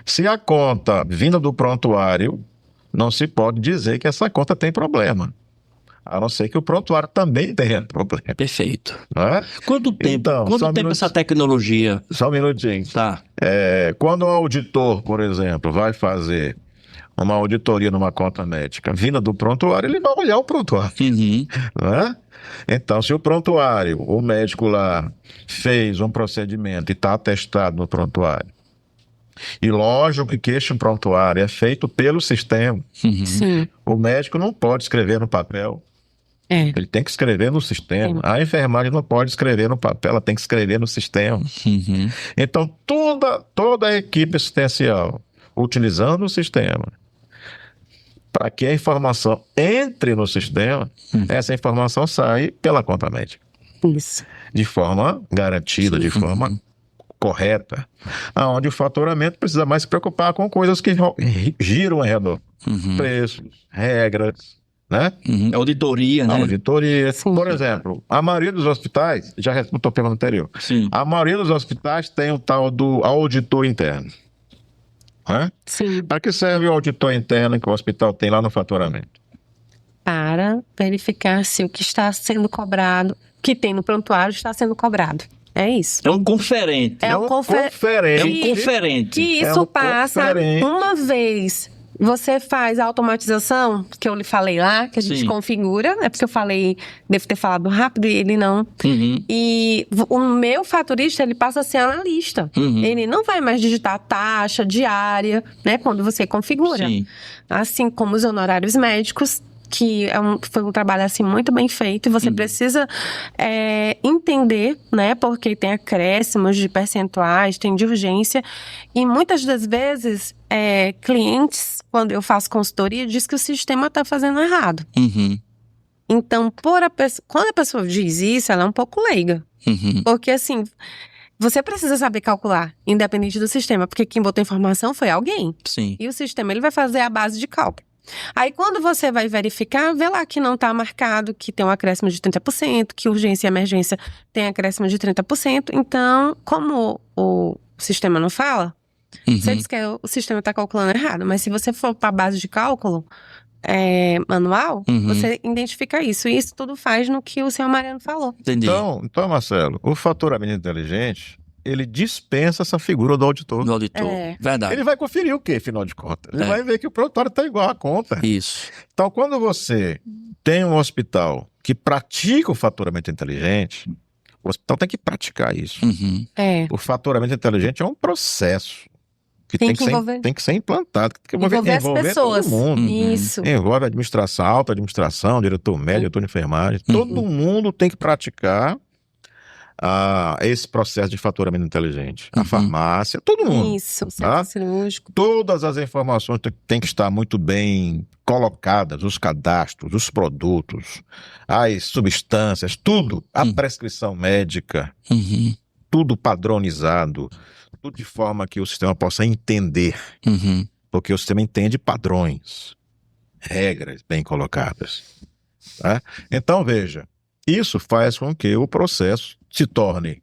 Se a conta vinda do prontuário, não se pode dizer que essa conta tem problema, a não ser que o prontuário também tenha problema. Perfeito. Não é? Quanto tempo, essa tecnologia? Só um minutinho. Tá. Quando um auditor, por exemplo, vai fazer uma auditoria numa conta médica vinda do prontuário, ele vai olhar o prontuário. Não é? Então, se o prontuário, o médico lá fez um procedimento e está atestado no prontuário, e lógico que este prontuário é feito pelo sistema, o médico não pode escrever no papel, ele tem que escrever no sistema. A enfermagem não pode escrever no papel, ela tem que escrever no sistema. Então, toda a equipe assistencial, utilizando o sistema, para que a informação entre no sistema, essa informação sai pela conta médica. De forma garantida, de forma correta, onde o faturamento precisa mais se preocupar com coisas que giram ao redor. Preços, regras, né? Auditoria, né? Auditoria. Por exemplo, a maioria dos hospitais, já respondeu a pergunta anterior, a maioria dos hospitais tem o tal do auditor interno. Para que serve o auditor interno que o hospital tem lá no faturamento? Para verificar se o que está sendo cobrado, que tem no prontuário, está sendo cobrado. É isso. É um conferente. É um conferente. E isso passa uma vez. Você faz a automatização, que eu lhe falei lá, que a gente configura. É porque eu falei, devo ter falado rápido e ele não. E o meu faturista, ele passa a ser analista. Ele não vai mais digitar taxa diária, né? Quando você configura. Assim como os honorários médicos, que foi um trabalho assim muito bem feito, e você precisa entender, né, porque tem acréscimos de percentuais, tem de urgência, e muitas das vezes clientes, quando eu faço consultoria, diz que o sistema está fazendo errado. Então, quando a pessoa diz isso, ela é um pouco leiga, porque assim, você precisa saber calcular, independente do sistema, porque quem botou a informação foi alguém, e o sistema ele vai fazer a base de cálculo. Aí quando você vai verificar, vê lá que não está marcado, que tem um acréscimo de 30%, que urgência e emergência tem acréscimo de 30%. Então, como o sistema não fala, você diz que o sistema está calculando errado. Mas se você for para a base de cálculo manual, você identifica isso. E isso tudo faz no que o senhor Mariano falou. Entendi. Então, Marcelo, o faturamento inteligente, ele dispensa essa figura do auditor. Do auditor. Verdade. Ele vai conferir o quê, afinal de contas? Ele vai ver que o produtório está igual à conta. Isso. Então, quando você tem um hospital que pratica o faturamento inteligente, o hospital tem que praticar isso. O faturamento inteligente é um processo que tem que ser implantado, tem que envolver as pessoas. Todo mundo. Isso. Envolve a administração, alta administração, diretor médico, diretor de enfermagem. Todo mundo tem que praticar esse processo de faturamento inteligente. A farmácia, todo mundo. Isso, o centro cirúrgico. Todas as informações têm que estar muito bem colocadas, os cadastros, os produtos, as substâncias, tudo. A prescrição médica, tudo padronizado, tudo de forma que o sistema possa entender. Porque o sistema entende padrões, regras bem colocadas. Tá? Então, veja, isso faz com que o processo se torne,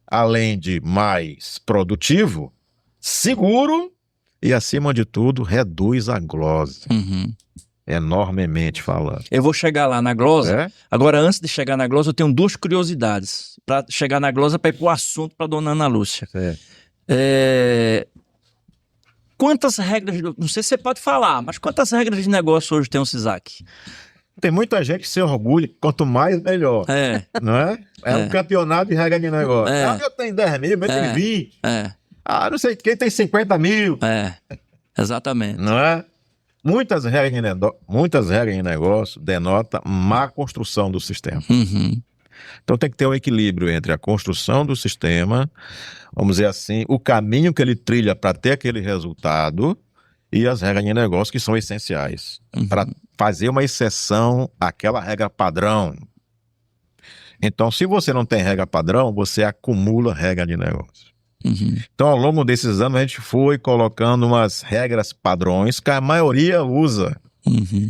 além de mais produtivo, seguro e, acima de tudo, reduz a glosa. Enormemente falando. Eu vou chegar lá na glosa. Agora, antes de chegar na glosa, eu tenho duas curiosidades. Para chegar na glosa, para ir para o assunto para dona Ana Lúcia. Quantas regras, não sei se você pode falar, mas quantas regras de negócio hoje tem o SISAC? Tem muita gente que se orgulha, quanto mais, melhor. Não é? Um campeonato de regra de negócio. Eu tenho 10 mil, eu tenho 20. Não sei quem tem 50 mil. Exatamente. Não é? Muitas regras de negócio denotam má construção do sistema. Então tem que ter um equilíbrio entre a construção do sistema, vamos dizer assim, o caminho que ele trilha para ter aquele resultado e as regras de negócio que são essenciais para fazer uma exceção àquela regra padrão. Então, se você não tem regra padrão, você acumula regra de negócio. Então, ao longo desses anos, a gente foi colocando umas regras padrões que a maioria usa.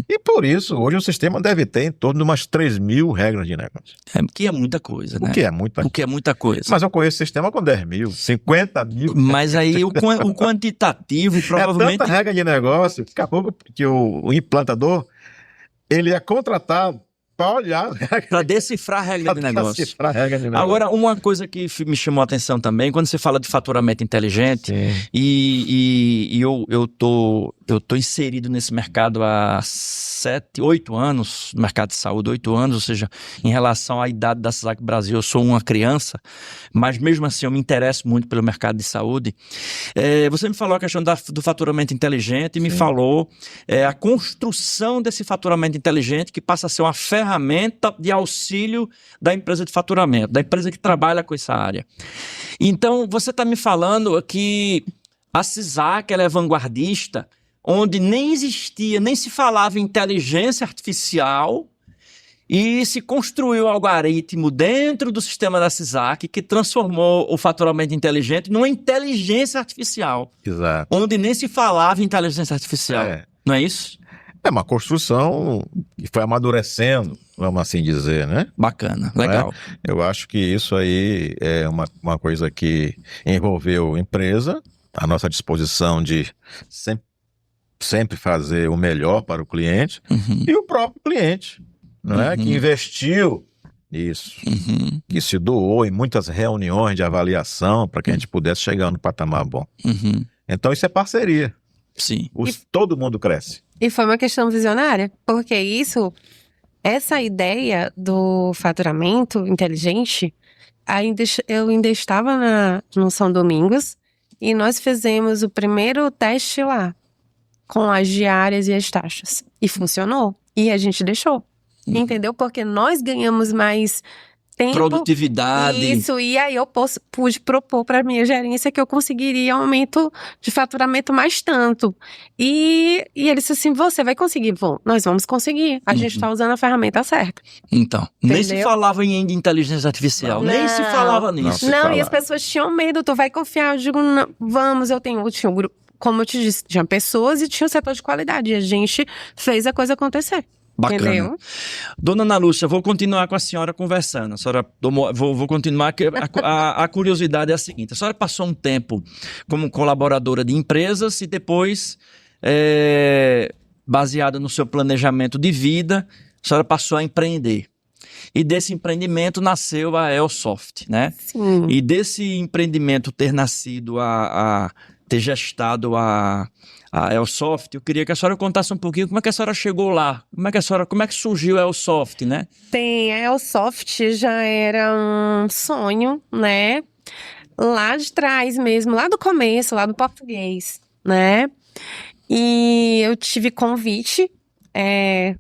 E por isso, hoje o sistema deve ter em torno de umas 3 mil regras de negócio. Que é muita coisa, né? O que é muita coisa. Mas eu conheço sistema com 10 mil, 50 mil. Mas aí o quantitativo provavelmente... É tanta regra de negócio, daqui a pouco que o implantador, ele é contratado para olhar... Para decifrar a regra de negócio. Agora, uma coisa que me chamou a atenção também, quando você fala de faturamento inteligente, e eu tô inserido nesse mercado há 8 anos, no mercado de saúde, 8 anos, ou seja, em relação à idade da SISAC Brasil, eu sou uma criança, mas mesmo assim eu me interesso muito pelo mercado de saúde. Você me falou a questão do faturamento inteligente e me falou a construção desse faturamento inteligente que passa a ser uma ferramenta de auxílio da empresa de faturamento, da empresa que trabalha com essa área. Então, você está me falando que a SISAC ela é vanguardista, onde nem existia, nem se falava em inteligência artificial e se construiu um algoritmo dentro do sistema da SISAC que transformou o faturamento inteligente numa inteligência artificial. Exato. Onde nem se falava em inteligência artificial. Não é isso? É uma construção que foi amadurecendo, vamos assim dizer, né? Bacana, legal. Eu acho que isso aí é uma coisa que envolveu empresa, a nossa disposição de sempre fazer o melhor para o cliente e o próprio cliente, não é? Que investiu nisso, que se doou em muitas reuniões de avaliação para que a gente pudesse chegar no patamar bom. Então isso é parceria. Sim. Todo mundo cresce. E foi uma questão visionária, porque essa ideia do faturamento inteligente, eu ainda estava no São Domingos e nós fizemos o primeiro teste lá, com as diárias e as taxas. E funcionou. E a gente deixou. Entendeu? Porque nós ganhamos mais tempo. Produtividade. Isso, e aí eu pude propor para a minha gerência que eu conseguiria aumento de faturamento mais tanto. E ele disse assim, você vai conseguir? Bom, nós vamos conseguir. A gente está usando a ferramenta certa. Então, nem se falava em inteligência artificial, nem se falava nisso. Não, e as pessoas tinham medo, tu vai confiar? Eu digo, não, vamos, eu tinha como eu te disse, tinha pessoas e tinha o setor de qualidade. E a gente fez a coisa acontecer. Bacana. Entendeu? Dona Ana Lúcia, vou continuar com a senhora conversando. A senhora vou continuar, que a curiosidade é a seguinte. A senhora passou um tempo como colaboradora de empresas e depois, baseada no seu planejamento de vida, a senhora passou a empreender. E desse empreendimento nasceu a Elsoft, né? Sim. E desse empreendimento ter nascido, ter gestado a Elsoft, eu queria que a senhora contasse um pouquinho como é que a senhora chegou lá, como é que surgiu a Elsoft, né? A Elsoft já era um sonho, né? Lá de trás mesmo, lá do começo, lá do português, né? E eu tive convite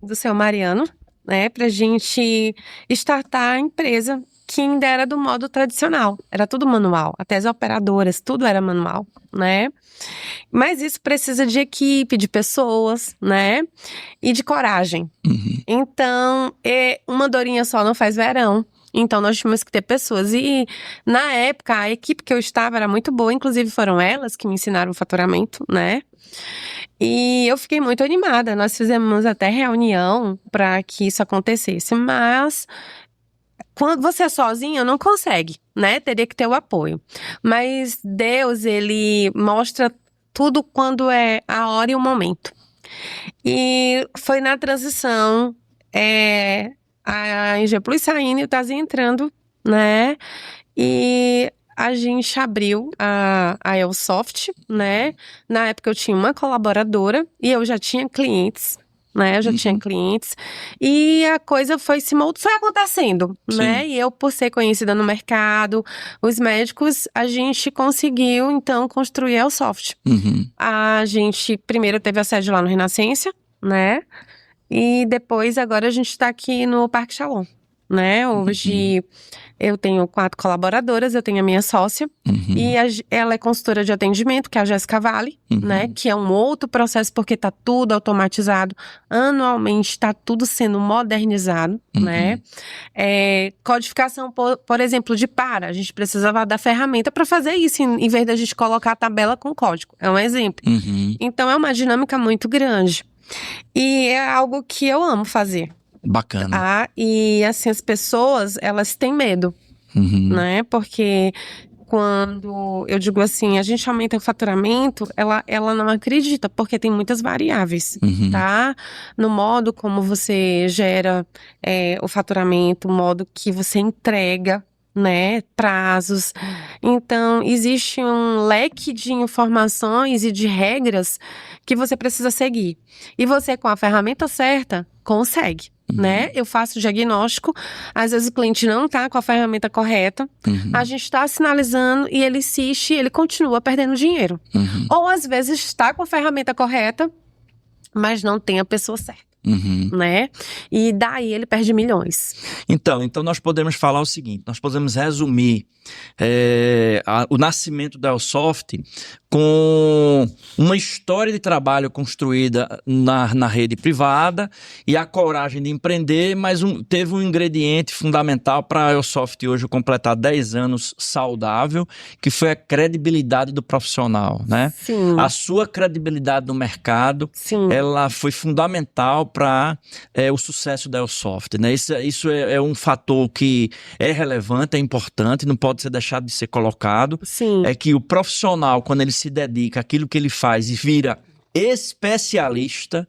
do seu Mariano, né? Pra gente startar a empresa, que ainda era do modo tradicional. Era tudo manual, até as operadoras, tudo era manual, né? Mas isso precisa de equipe, de pessoas, né? E de coragem. Uhum. Então, uma dorinha só não faz verão. Então, nós tínhamos que ter pessoas. E, na época, a equipe que eu estava era muito boa. Inclusive, foram elas que me ensinaram o faturamento, né? E eu fiquei muito animada. Nós fizemos até reunião para que isso acontecesse. Mas, quando você é sozinho, não consegue, né? Teria que ter o apoio. Mas Deus, ele mostra tudo quando é a hora e o momento. E foi na transição, a Engie Plus saindo e o Tazia entrando, né? E a gente abriu a Elsoft, né? Na época eu tinha uma colaboradora e eu já tinha clientes, né? Eu já tinha clientes. E a coisa foi acontecendo, né? E eu, por ser conhecida no mercado, os médicos, a gente conseguiu, então, construir a Elsoft. Uhum. A gente primeiro teve a sede lá no Renascença, né? E depois, agora a gente tá aqui no Parque Shalom, né? Hoje eu tenho 4 colaboradoras, eu tenho a minha sócia. Uhum. E ela é consultora de atendimento, que é a Jéssica Vale, né? Que é um outro processo, porque tá tudo automatizado. Anualmente tá tudo sendo modernizado, né? Codificação, por exemplo, a gente precisava da ferramenta para fazer isso, em vez da gente colocar a tabela com código. É um exemplo. Uhum. Então, é uma dinâmica muito grande. E é algo que eu amo fazer. Bacana. E assim, as pessoas, elas têm medo, né? Porque quando eu digo assim, a gente aumenta o faturamento, ela não acredita, porque tem muitas variáveis, tá? No modo como você gera o faturamento, o modo que você entrega, né? Prazos. Então, existe um leque de informações e de regras que você precisa seguir. E você, com a ferramenta certa, consegue. Né? Eu faço o diagnóstico, às vezes o cliente não tá com a ferramenta correta, a gente tá sinalizando e ele insiste e ele continua perdendo dinheiro. Ou às vezes está com a ferramenta correta, mas não tem a pessoa certa. Né? E daí ele perde milhões. Então nós podemos falar o seguinte, nós podemos resumir o nascimento da Elsoft com uma história de trabalho construída na rede privada e a coragem de empreender, mas teve um ingrediente fundamental para a Elsoft hoje completar 10 anos saudável, que foi a credibilidade do profissional, né? Sim. A sua credibilidade no mercado, ela foi fundamental para o sucesso da Elsoft, né? Isso é um fator que é relevante, é importante, não pode ser deixado de ser colocado. Sim. É que o profissional, quando ele se dedica àquilo que ele faz e vira especialista,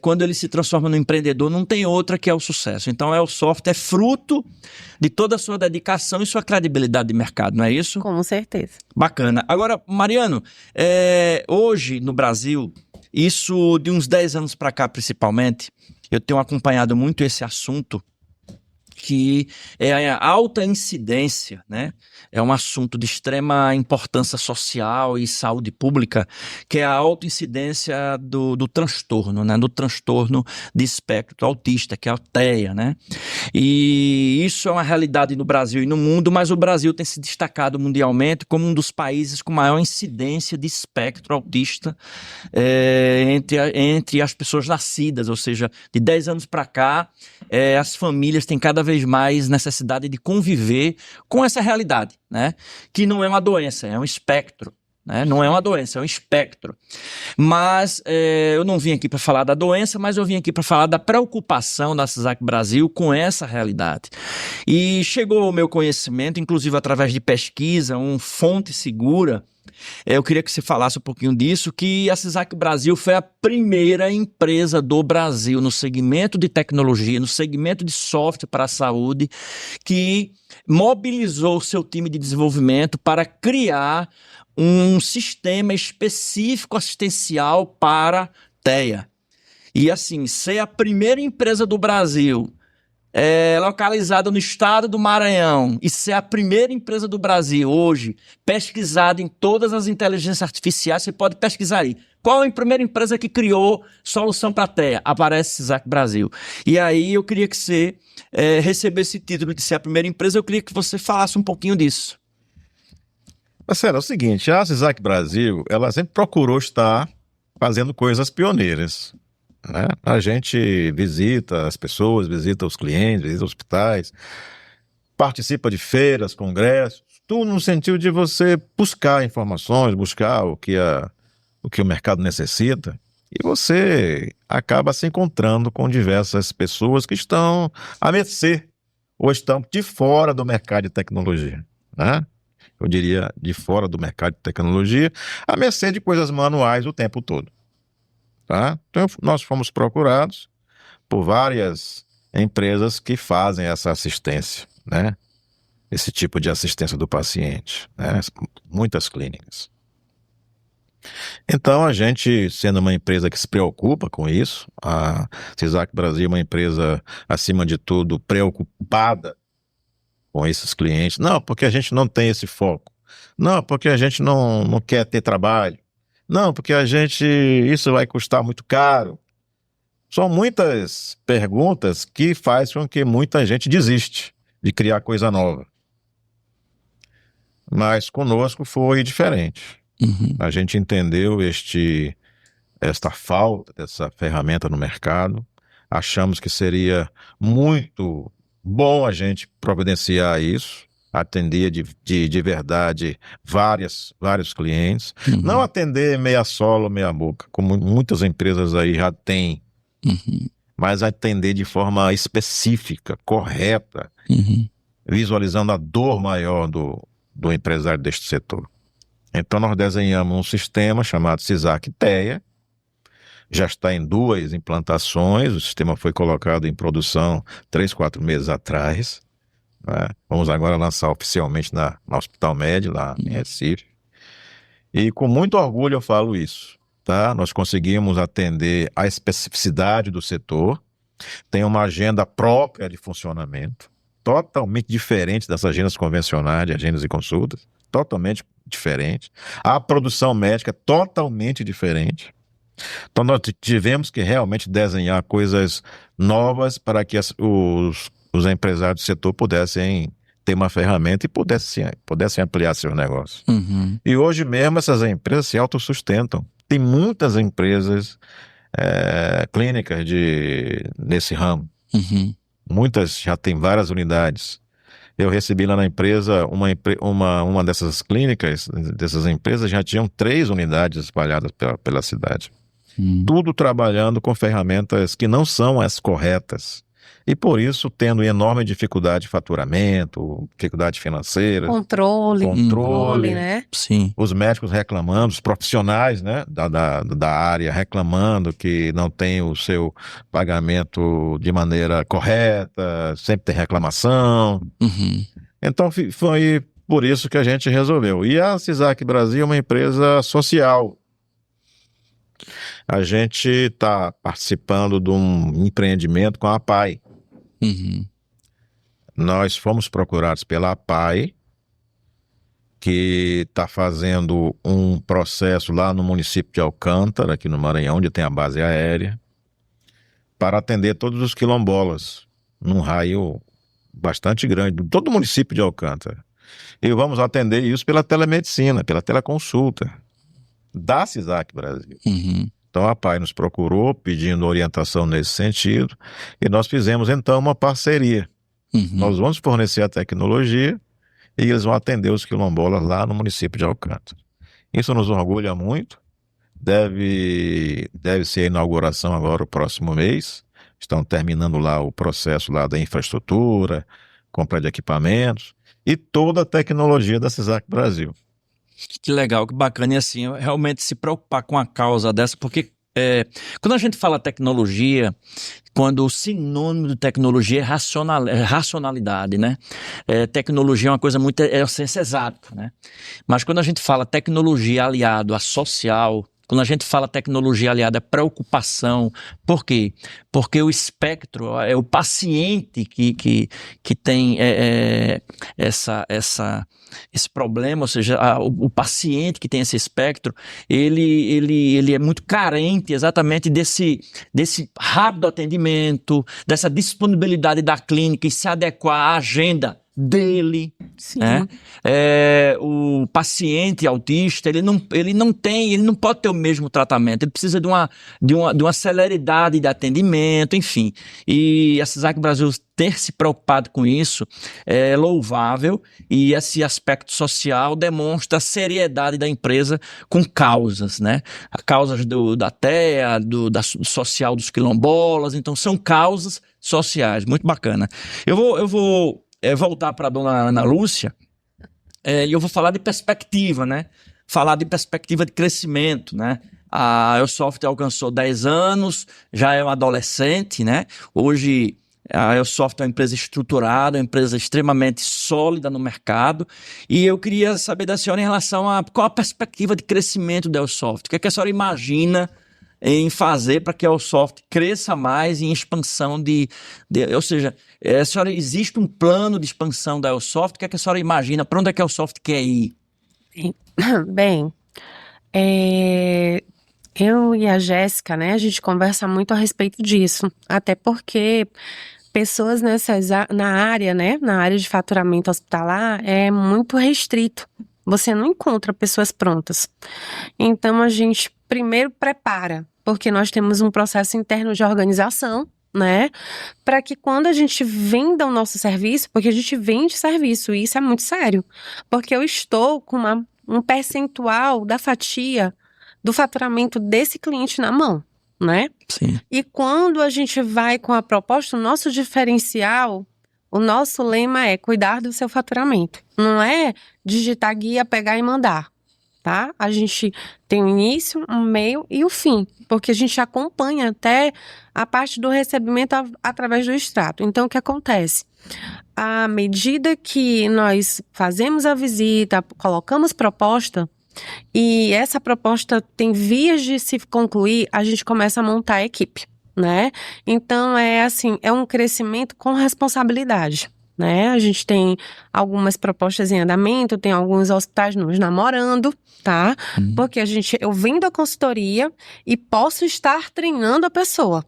quando ele se transforma no empreendedor, não tem outra que é o sucesso. Então, a Elsoft é fruto de toda a sua dedicação e sua credibilidade de mercado, não é isso? Com certeza. Bacana. Agora, Mariano, hoje no Brasil, isso de uns 10 anos para cá principalmente, eu tenho acompanhado muito esse assunto, que é a alta incidência, né? É um assunto de extrema importância social e saúde pública, que é a alta incidência do transtorno, né? Do transtorno de espectro autista, que é a TEA, né? E isso é uma realidade no Brasil e no mundo, mas o Brasil tem se destacado mundialmente como um dos países com maior incidência de espectro autista entre as pessoas nascidas, ou seja, de 10 anos para cá, as famílias têm cada vez mais necessidade de conviver com essa realidade, né? Que não é uma doença, é um espectro, né? Não é uma doença, é um espectro. Mas eu não vim aqui para falar da doença, mas eu vim aqui para falar da preocupação da CISAC Brasil com essa realidade. E chegou ao meu conhecimento, inclusive através de pesquisa, fonte segura. Eu queria que você falasse um pouquinho disso, que a CISAC Brasil foi a primeira empresa do Brasil no segmento de tecnologia, no segmento de software para a saúde, que mobilizou o seu time de desenvolvimento para criar um sistema específico assistencial para TEA. E assim, ser a primeira empresa do Brasil localizada no estado do Maranhão e ser a primeira empresa do Brasil hoje pesquisada em todas as inteligências artificiais, você pode pesquisar aí. Qual a primeira empresa que criou solução para TEA? Aparece CISAC Brasil. E aí eu queria que você recebesse esse título de ser a primeira empresa, eu queria que você falasse um pouquinho disso. Marcelo, é o seguinte, a CISAC Brasil, ela sempre procurou estar fazendo coisas pioneiras, né? A gente visita as pessoas, visita os clientes, visita hospitais, participa de feiras, congressos, tudo no sentido de você buscar informações, buscar o que o mercado necessita, e você acaba se encontrando com diversas pessoas que estão à mercê ou estão de fora do mercado de tecnologia, né? Eu diria de fora do mercado de tecnologia, à mercê de coisas manuais o tempo todo. Tá? Então, nós fomos procurados por várias empresas que fazem essa assistência, né? Esse tipo de assistência do paciente, né? Muitas clínicas. Então, a gente, sendo uma empresa que se preocupa com isso, a CISAC Brasil é uma empresa, acima de tudo, preocupada com esses clientes. Não, porque a gente não tem esse foco. Não, porque a gente não quer ter trabalho. Não, porque isso vai custar muito caro. São muitas perguntas que fazem com que muita gente desiste de criar coisa nova. Mas conosco foi diferente. Uhum. A gente entendeu esta falta dessa ferramenta no mercado. Achamos que seria muito bom a gente providenciar isso. Atender de verdade vários clientes. Uhum. Não atender meia sola ou meia boca, como muitas empresas aí já têm. Uhum. Mas atender de forma específica, correta, Uhum. visualizando a dor maior do empresário deste setor. Então nós desenhamos um sistema chamado CISAC TEA, já está em 2 implantações, o sistema foi colocado em produção 3, 4 meses atrás. Vamos agora lançar oficialmente na Hospital Med, lá em Recife. E com muito orgulho eu falo isso, tá? Nós conseguimos atender a especificidade do setor, tem uma agenda própria de funcionamento, totalmente diferente das agendas convencionais, de agendas e consultas, totalmente diferente. A produção médica totalmente diferente. Então nós tivemos que realmente desenhar coisas novas para que os empresários do setor pudessem ter uma ferramenta e pudessem ampliar seus negócios. Uhum. E hoje mesmo essas empresas se autossustentam. Tem muitas empresas clínicas nesse ramo. Uhum. Muitas já têm várias unidades. Eu recebi lá na empresa uma dessas clínicas, dessas empresas, já tinham 3 unidades espalhadas pela cidade. Tudo trabalhando com ferramentas que não são as corretas. E por isso tendo enorme dificuldade de faturamento, dificuldade financeira. Controle, né? Sim. Os médicos reclamando, os profissionais, né, da área reclamando que não tem o seu pagamento de maneira correta, sempre tem reclamação. Uhum. Então foi por isso que a gente resolveu. E a CISAC Brasil é uma empresa social. A gente está participando de um empreendimento com a APAE. Uhum. Nós fomos procurados pela APAE, que está fazendo um processo lá no município de Alcântara, aqui no Maranhão, onde tem a base aérea, para atender todos os quilombolas, num raio bastante grande, todo o município de Alcântara. E vamos atender isso pela telemedicina, pela teleconsulta, da CISAC Brasil. Uhum. Então a APAE nos procurou pedindo orientação nesse sentido e nós fizemos então uma parceria. Uhum. Nós vamos fornecer a tecnologia e eles vão atender os quilombolas lá no município de Alcântara. Isso nos orgulha muito. Deve ser a inauguração agora o próximo mês. Estão terminando lá o processo lá da infraestrutura, compra de equipamentos e toda a tecnologia da CISAC Brasil. Que legal, que bacana. E assim, realmente se preocupar com a causa dessa, porque quando a gente fala tecnologia, quando o sinônimo de tecnologia é racionalidade, né? Tecnologia é uma coisa muito, é a ciência exata, né? Mas quando a gente fala tecnologia aliado a social, quando a gente fala tecnologia aliada a preocupação, por quê? Porque o espectro, é o paciente que tem esse problema, ou seja, o paciente que tem esse espectro, ele é muito carente exatamente desse rápido atendimento, dessa disponibilidade da clínica e se adequar à agenda dele. Sim. Né? O paciente autista, ele não pode ter o mesmo tratamento, ele precisa de uma celeridade de atendimento, enfim. E a CISAC Brasil ter se preocupado com isso é louvável, e esse aspecto social demonstra a seriedade da empresa com causas, né? Causas da TEA, da social dos quilombolas, então são causas sociais, muito bacana. Eu vou voltar para a dona Ana Lúcia, e eu vou falar de perspectiva, né? Falar de perspectiva de crescimento, né? A Airsoft alcançou 10 anos, já é um adolescente, né? Hoje a Airsoft é uma empresa estruturada, uma empresa extremamente sólida no mercado, e eu queria saber da senhora em relação a qual a perspectiva de crescimento da Airsoft, o que é que a senhora imagina em fazer para que a Airsoft cresça mais em expansão ou seja, a senhora, existe um plano de expansão da Airsoft? O que é que a senhora imagina? Para onde é que a Airsoft quer ir? Bem, eu e a Jéssica, né, a gente conversa muito a respeito disso, até porque pessoas na área, né, na área de faturamento hospitalar é muito restrito. Você não encontra pessoas prontas. Então a gente primeiro prepara, porque nós temos um processo interno de organização, né, para que quando a gente venda o nosso serviço, porque a gente vende serviço, e isso é muito sério, porque eu estou com um percentual da fatia do faturamento desse cliente na mão, né? Sim. E quando a gente vai com a proposta, o nosso diferencial, o nosso lema é cuidar do seu faturamento. Não é digitar guia, pegar e mandar, tá? A gente tem o início, um meio e o fim, porque a gente acompanha até a parte do recebimento através do extrato. Então, o que acontece? À medida que nós fazemos a visita, colocamos proposta, e essa proposta tem vias de se concluir, a gente começa a montar a equipe, né? Então, é um crescimento com responsabilidade, né? A gente tem algumas propostas em andamento, tem alguns hospitais nos namorando, tá? Porque eu vendo a consultoria e posso estar treinando a pessoa,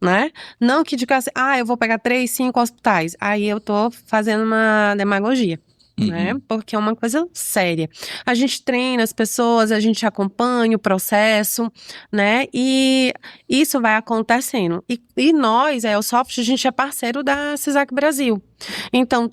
né? Não que diga assim, eu vou pegar 3, 5 hospitais, aí eu tô fazendo uma demagogia. Né? Porque é uma coisa séria. A gente treina as pessoas, a gente acompanha o processo, né? E isso vai acontecendo. E nós, a Airsoft, a gente é parceiro da CISAC Brasil. Então,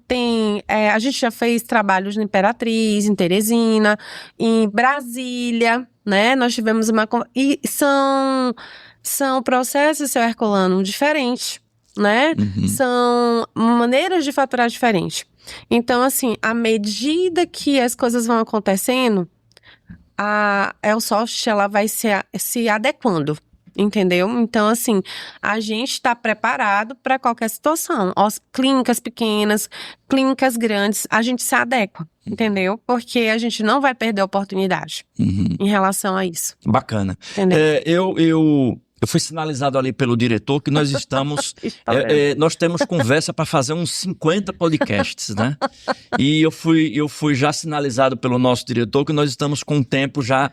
a gente já fez trabalhos na Imperatriz, em Teresina, em Brasília, né? Nós tivemos e são processos, seu Herculano, diferentes, né? São maneiras de faturar diferentes. Então, assim, à medida que as coisas vão acontecendo, a Airsoft, ela vai se adequando, entendeu? Então, assim, a gente está preparado para qualquer situação. As clínicas pequenas, clínicas grandes, a gente se adequa, entendeu? Porque a gente não vai perder a oportunidade em relação a isso. Bacana. Entendeu? Eu fui sinalizado ali pelo diretor que nós nós temos conversa para fazer uns 50 podcasts, né? E eu fui já sinalizado pelo nosso diretor que nós estamos com o tempo já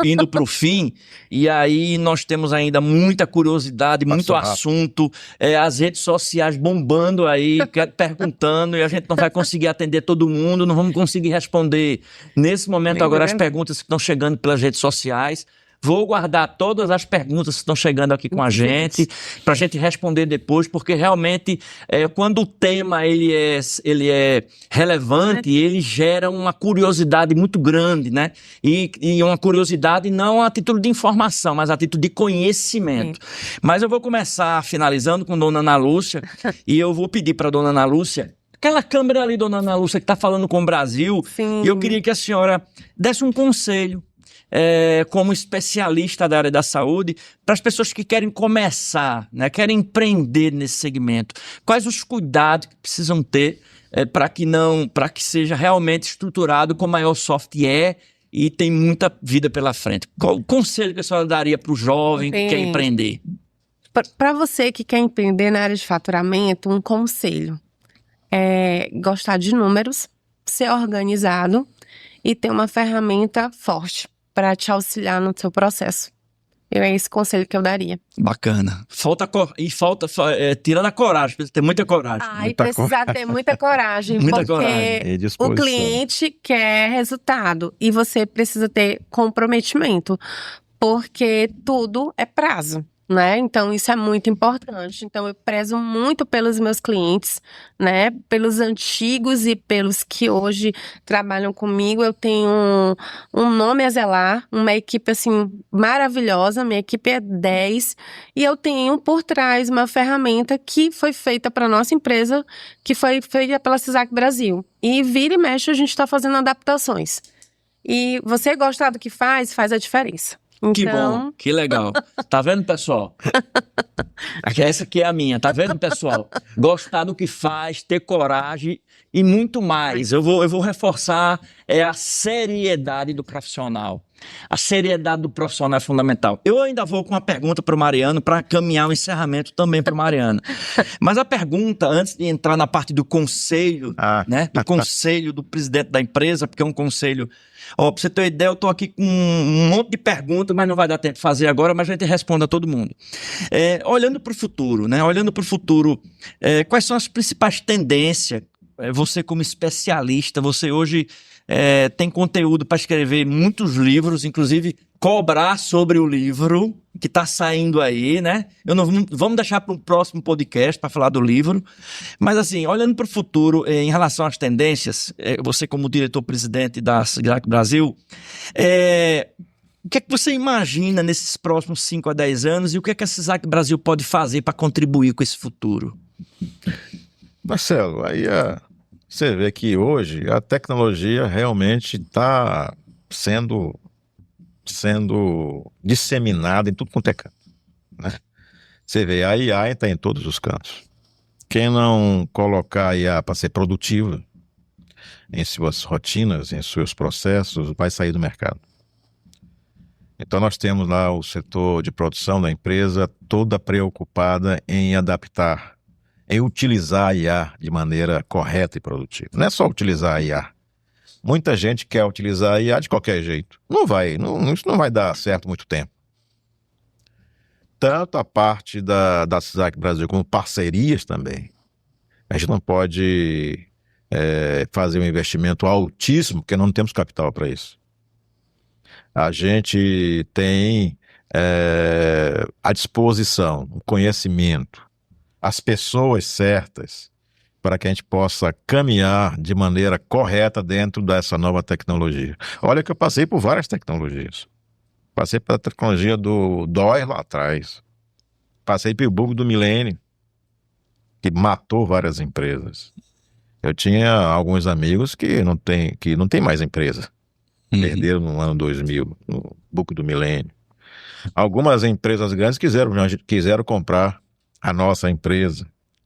indo para o fim, e aí nós temos ainda muita curiosidade, muito assunto, as redes sociais bombando aí, perguntando, e a gente não vai conseguir atender todo mundo, não vamos conseguir responder nesse momento agora as perguntas que estão chegando pelas redes sociais. Vou guardar todas as perguntas que estão chegando aqui com a gente, para a gente responder depois, porque realmente, quando o tema ele é relevante, ele gera uma curiosidade muito grande, né? E uma curiosidade não a título de informação, mas a título de conhecimento. Mas eu vou começar finalizando com Dona Ana Lúcia, e eu vou pedir para Dona Ana Lúcia, aquela câmera ali, Dona Ana Lúcia, que está falando com o Brasil, e eu queria que a senhora desse um conselho, como especialista da área da saúde, para as pessoas que querem começar, né, querem empreender nesse segmento. Quais os cuidados que precisam ter para que seja realmente estruturado como a Microsoft e tem muita vida pela frente? Qual o conselho que a senhora daria para o jovem que quer empreender? Para você que quer empreender na área de faturamento, um conselho é gostar de números, ser organizado e ter uma ferramenta forte para te auxiliar no seu processo. É esse conselho que eu daria. Bacana. Tirando a coragem, precisa ter muita coragem. Precisa ter muita coragem, muita porque o cliente quer resultado e você precisa ter comprometimento, porque tudo é prazo, né? Então isso é muito importante. Então eu prezo muito pelos meus clientes, né? Pelos antigos e pelos que hoje trabalham comigo. Eu tenho um nome a zelar, uma equipe assim maravilhosa, minha equipe é 10 e eu tenho por trás uma ferramenta que foi feita para nossa empresa, que foi feita pela CISAC Brasil. E vira e mexe a gente está fazendo adaptações. E você gostar do que faz a diferença. Então... Que bom, que legal. Tá vendo, pessoal? Essa aqui é a minha, tá vendo, pessoal? Gostar do que faz, ter coragem e muito mais. Eu vou reforçar a seriedade do profissional. A seriedade do profissional é fundamental. Eu ainda vou com uma pergunta para o Mariano, para caminhar o encerramento também para o Mariano. Mas a pergunta, antes de entrar na parte do conselho, né, do conselho do presidente da empresa, porque é um conselho... Para você ter uma ideia, eu estou aqui com um monte de perguntas, mas não vai dar tempo de fazer agora, mas a gente responde a todo mundo. Olhando para o futuro, né? Olhando para o futuro, quais são as principais tendências? Você como especialista, você hoje tem conteúdo para escrever muitos livros, inclusive cobrar sobre o livro que está saindo aí, né? Vamos deixar para um próximo podcast para falar do livro. Mas assim, olhando para o futuro, em relação às tendências, você como diretor-presidente da CISAC Brasil, o que é que você imagina nesses próximos 5 a 10 anos e o que é que a CISAC Brasil pode fazer para contribuir com esse futuro? Marcelo, aí você vê que hoje a tecnologia realmente está sendo disseminada em tudo quanto é canto, né? Você vê, a IA está em todos os cantos. Quem não colocar a IA para ser produtiva em suas rotinas, em seus processos, vai sair do mercado. Então nós temos lá o setor de produção da empresa toda preocupada em adaptar, em utilizar a IA de maneira correta e produtiva. Não é só utilizar a IA. Muita gente quer utilizar a IA de qualquer jeito. Isso não vai dar certo muito tempo. Tanto a parte da CISAC Brasil como parcerias também. A gente não pode fazer um investimento altíssimo, porque não temos capital para isso. A gente tem à disposição o conhecimento, as pessoas certas, para que a gente possa caminhar de maneira correta dentro dessa nova tecnologia. Olha que eu passei por várias tecnologias. Passei pela tecnologia do DOS lá atrás. Passei pelo bug do milênio, que matou várias empresas. Eu tinha alguns amigos que não tem mais empresa. Perderam no ano 2000, no bug do milênio. Algumas empresas grandes quiseram comprar a nossa empresa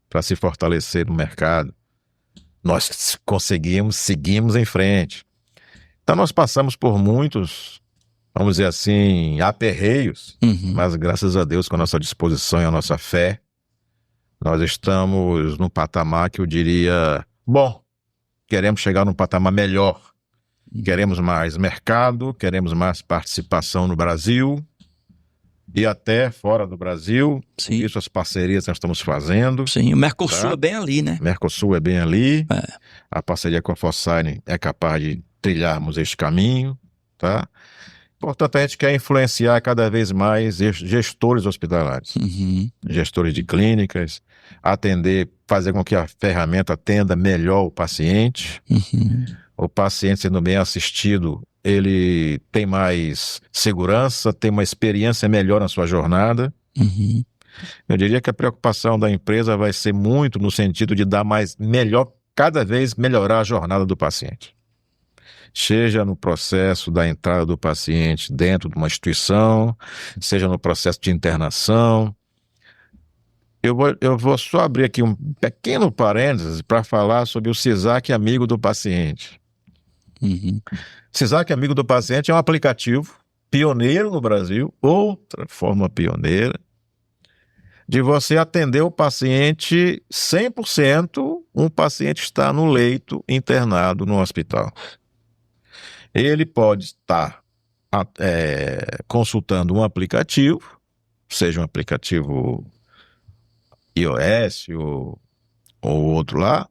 para se fortalecer no mercado. Nós seguimos em frente. Então nós passamos por muitos, vamos dizer assim, aperreios, mas graças a Deus, com a nossa disposição e a nossa fé, nós estamos num patamar que eu diria, bom, queremos chegar num patamar melhor. Queremos mais mercado, queremos mais participação no Brasil e até fora do Brasil. Sim. Isso, as parcerias que nós estamos fazendo. Sim, o Mercosul é bem ali, né? Mercosul é bem ali. A parceria com a Forsyne é capaz de trilharmos este caminho, tá? Portanto, a gente quer influenciar cada vez mais gestores hospitalares, Uhum. gestores de clínicas, fazer com que a ferramenta atenda melhor o paciente. Uhum. O paciente sendo bem assistido, ele tem mais segurança, tem uma experiência melhor na sua jornada. Uhum. Eu diria que a preocupação da empresa vai ser muito no sentido de cada vez melhorar a jornada do paciente. Seja no processo da entrada do paciente dentro de uma instituição, seja no processo de internação. Eu vou só abrir aqui um pequeno parênteses para falar sobre o CISAC Amigo do Paciente. Uhum. CISAC Amigo do Paciente é um aplicativo pioneiro no Brasil, outra forma pioneira, de você atender o paciente 100%, um paciente está no leito internado no hospital. Ele pode estar consultando um aplicativo, seja um aplicativo iOS ou outro lá,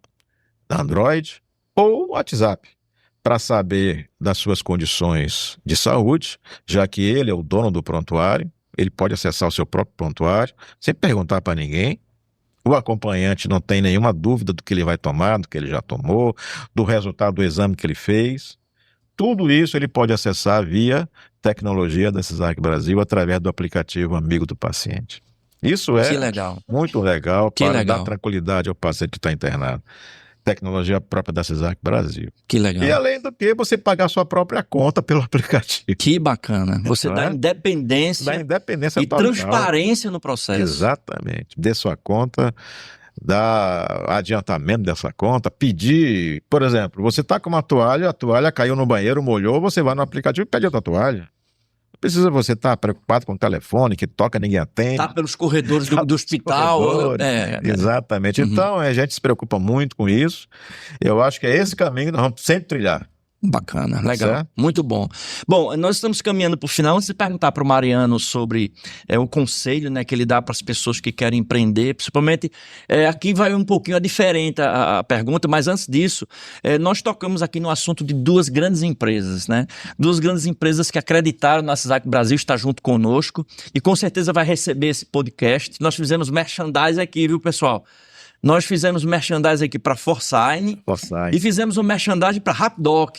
Android, ou WhatsApp, para saber das suas condições de saúde, já que ele é o dono do prontuário, ele pode acessar o seu próprio prontuário, sem perguntar para ninguém. O acompanhante não tem nenhuma dúvida do que ele vai tomar, do que ele já tomou, do resultado do exame que ele fez. Tudo isso ele pode acessar via tecnologia da CISAC Brasil através do aplicativo Amigo do Paciente. Isso é Que legal. muito legal Que para legal. dar tranquilidade ao paciente que está internado. Tecnologia própria da CISAC Brasil. Que legal. E além do que, você pagar sua própria conta pelo aplicativo. Que bacana. Você Não dá é? independência Da independência e total. transparência no processo. Exatamente. Dê sua conta, dá adiantamento dessa conta, pedir, por exemplo, você está com uma toalha, a toalha caiu no banheiro, molhou, você vai no aplicativo e pede outra toalha. Não precisa você estar preocupado com o telefone, que toca, ninguém atende. Tá pelos corredores Tá do pelos hospital. corredores. Exatamente. Então, a gente se preocupa muito com isso. Eu acho que é esse caminho que nós vamos sempre trilhar. Bacana, legal, Certo? muito bom. Bom, nós estamos caminhando para o final. Antes de perguntar para o Mariano sobre o conselho, né, que ele dá para as pessoas que querem empreender, principalmente, aqui vai um pouquinho diferente a pergunta, mas antes disso, nós tocamos aqui no assunto de duas grandes empresas, né? Duas grandes empresas que acreditaram na CISAC Brasil, está junto conosco e com certeza vai receber esse podcast. Nós fizemos merchandise aqui, viu, pessoal? Nós fizemos merchandising aqui para Forsign e fizemos um merchandising para Rapidoc,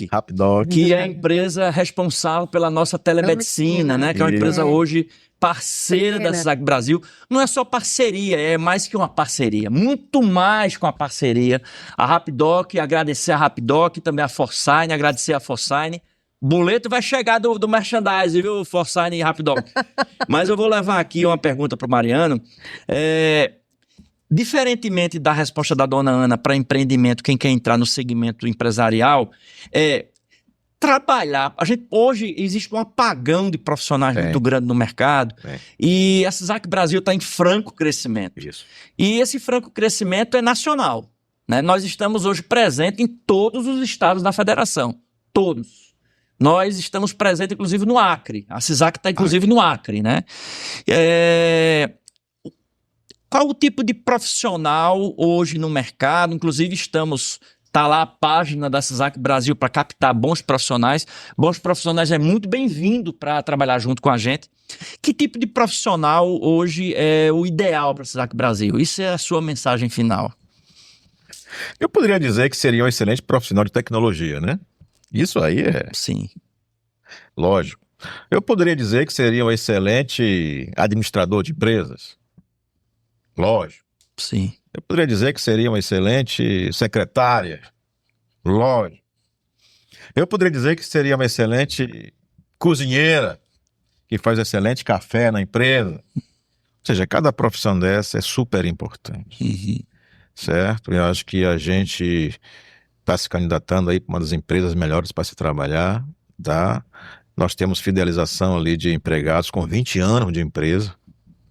que é a empresa responsável pela nossa telemedicina, né? Que é uma empresa hoje parceira da CISAC Brasil. Não é só parceria, é mais que uma parceria, muito mais que uma parceria. A Rapidoc, agradecer a Rapidoc, também a Forsign, agradecer a Forsign. Boleto vai chegar do merchandising, viu, Forsign e Rapidoc. Mas eu vou levar aqui uma pergunta para o Mariano. Diferentemente da resposta da dona Ana para empreendimento, quem quer entrar no segmento empresarial, trabalhar. Hoje existe um apagão de profissionais muito grande no mercado e a CISAC Brasil está em franco crescimento. Isso. E esse franco crescimento é nacional, né? Nós estamos hoje presentes em todos os estados da federação. Todos. Nós estamos presentes, inclusive, no Acre. A CISAC está, inclusive, no Acre, né? Qual o tipo de profissional hoje no mercado? Inclusive, está lá a página da CISAC Brasil para captar bons profissionais. Bons profissionais é muito bem-vindo para trabalhar junto com a gente. Que tipo de profissional hoje é o ideal para a CISAC Brasil? Isso é a sua mensagem final. Eu poderia dizer que seria um excelente profissional de tecnologia, né? Isso aí é Sim. lógico. Eu poderia dizer que seria um excelente administrador de empresas. Lógico. Sim. Eu poderia dizer que seria uma excelente secretária. Lógico. Eu poderia dizer que seria uma excelente cozinheira, que faz excelente café na empresa. Ou seja, cada profissão dessa é super importante. Uhum. Certo? Eu acho que a gente está se candidatando aí para uma das empresas melhores para se trabalhar, tá? Nós temos fidelização ali de empregados com 20 anos de empresa,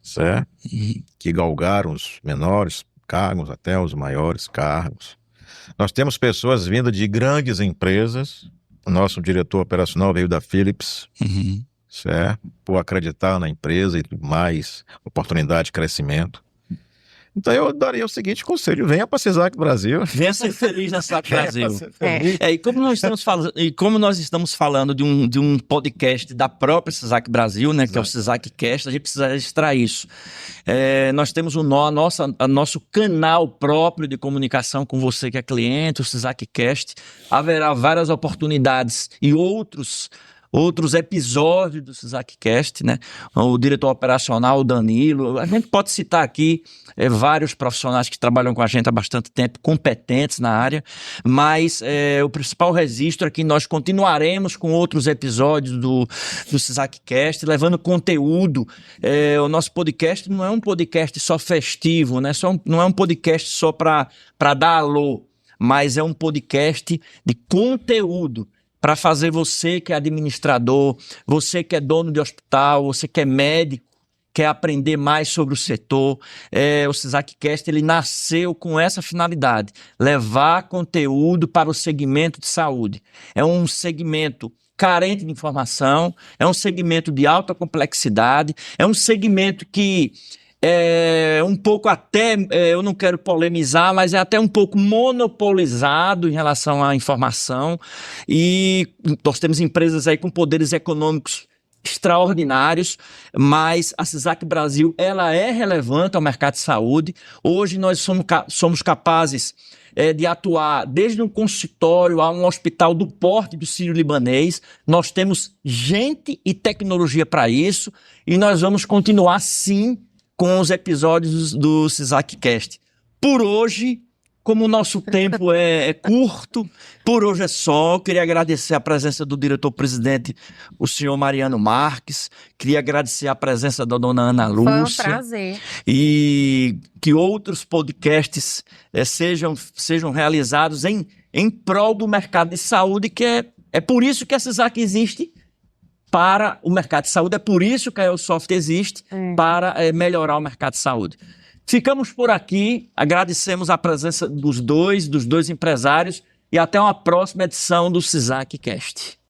certo? Uhum. Que galgaram os menores cargos até os maiores cargos. Nós temos pessoas vindo de grandes empresas. O nosso diretor operacional veio da Philips, Uhum. certo? Por acreditar na empresa e mais oportunidade de crescimento. Então eu daria o seguinte conselho: venha para CISAC Brasil. Venha ser feliz na CISAC Brasil. É. E como nós estamos falando de um podcast da própria CISAC Brasil, né, que é o CISAC Cast, a gente precisa registrar isso. Nós temos nosso canal próprio de comunicação com você que é cliente, o CISAC Cast. Haverá várias oportunidades e outros episódios do CISAC Cast, né? O diretor operacional, o Danilo. A gente pode citar aqui vários profissionais que trabalham com a gente há bastante tempo, competentes na área, mas o principal registro é que nós continuaremos com outros episódios do CISAC Cast, levando conteúdo. O nosso podcast não é um podcast só festivo, né? Não é um podcast só para dar alô, mas é um podcast de conteúdo, para fazer você que é administrador, você que é dono de hospital, você que é médico, quer aprender mais sobre o setor. O CISAC Cast, ele nasceu com essa finalidade, levar conteúdo para o segmento de saúde. É um segmento carente de informação, é um segmento de alta complexidade, é um segmento que um pouco até, eu não quero polemizar, mas é até um pouco monopolizado em relação à informação, e nós temos empresas aí com poderes econômicos extraordinários, mas a CISAC Brasil, ela é relevante ao mercado de saúde. Hoje nós somos capazes de atuar desde um consultório a um hospital do porte do Sírio-Libanês. Nós temos gente e tecnologia para isso, e nós vamos continuar sim com os episódios do CISAC Cast. Por hoje, como o nosso tempo é curto, por hoje é só. Eu queria agradecer a presença do diretor-presidente, o senhor Mariano Marques. Queria agradecer a presença da dona Ana Lúcia. Foi um prazer. E que outros podcasts sejam realizados em prol do mercado de saúde, que é por isso que a CISAC existe, para o mercado de saúde. É por isso que a EOSoft existe, para melhorar o mercado de saúde. Ficamos por aqui, agradecemos a presença dos dois empresários, e até uma próxima edição do CISAC Cast.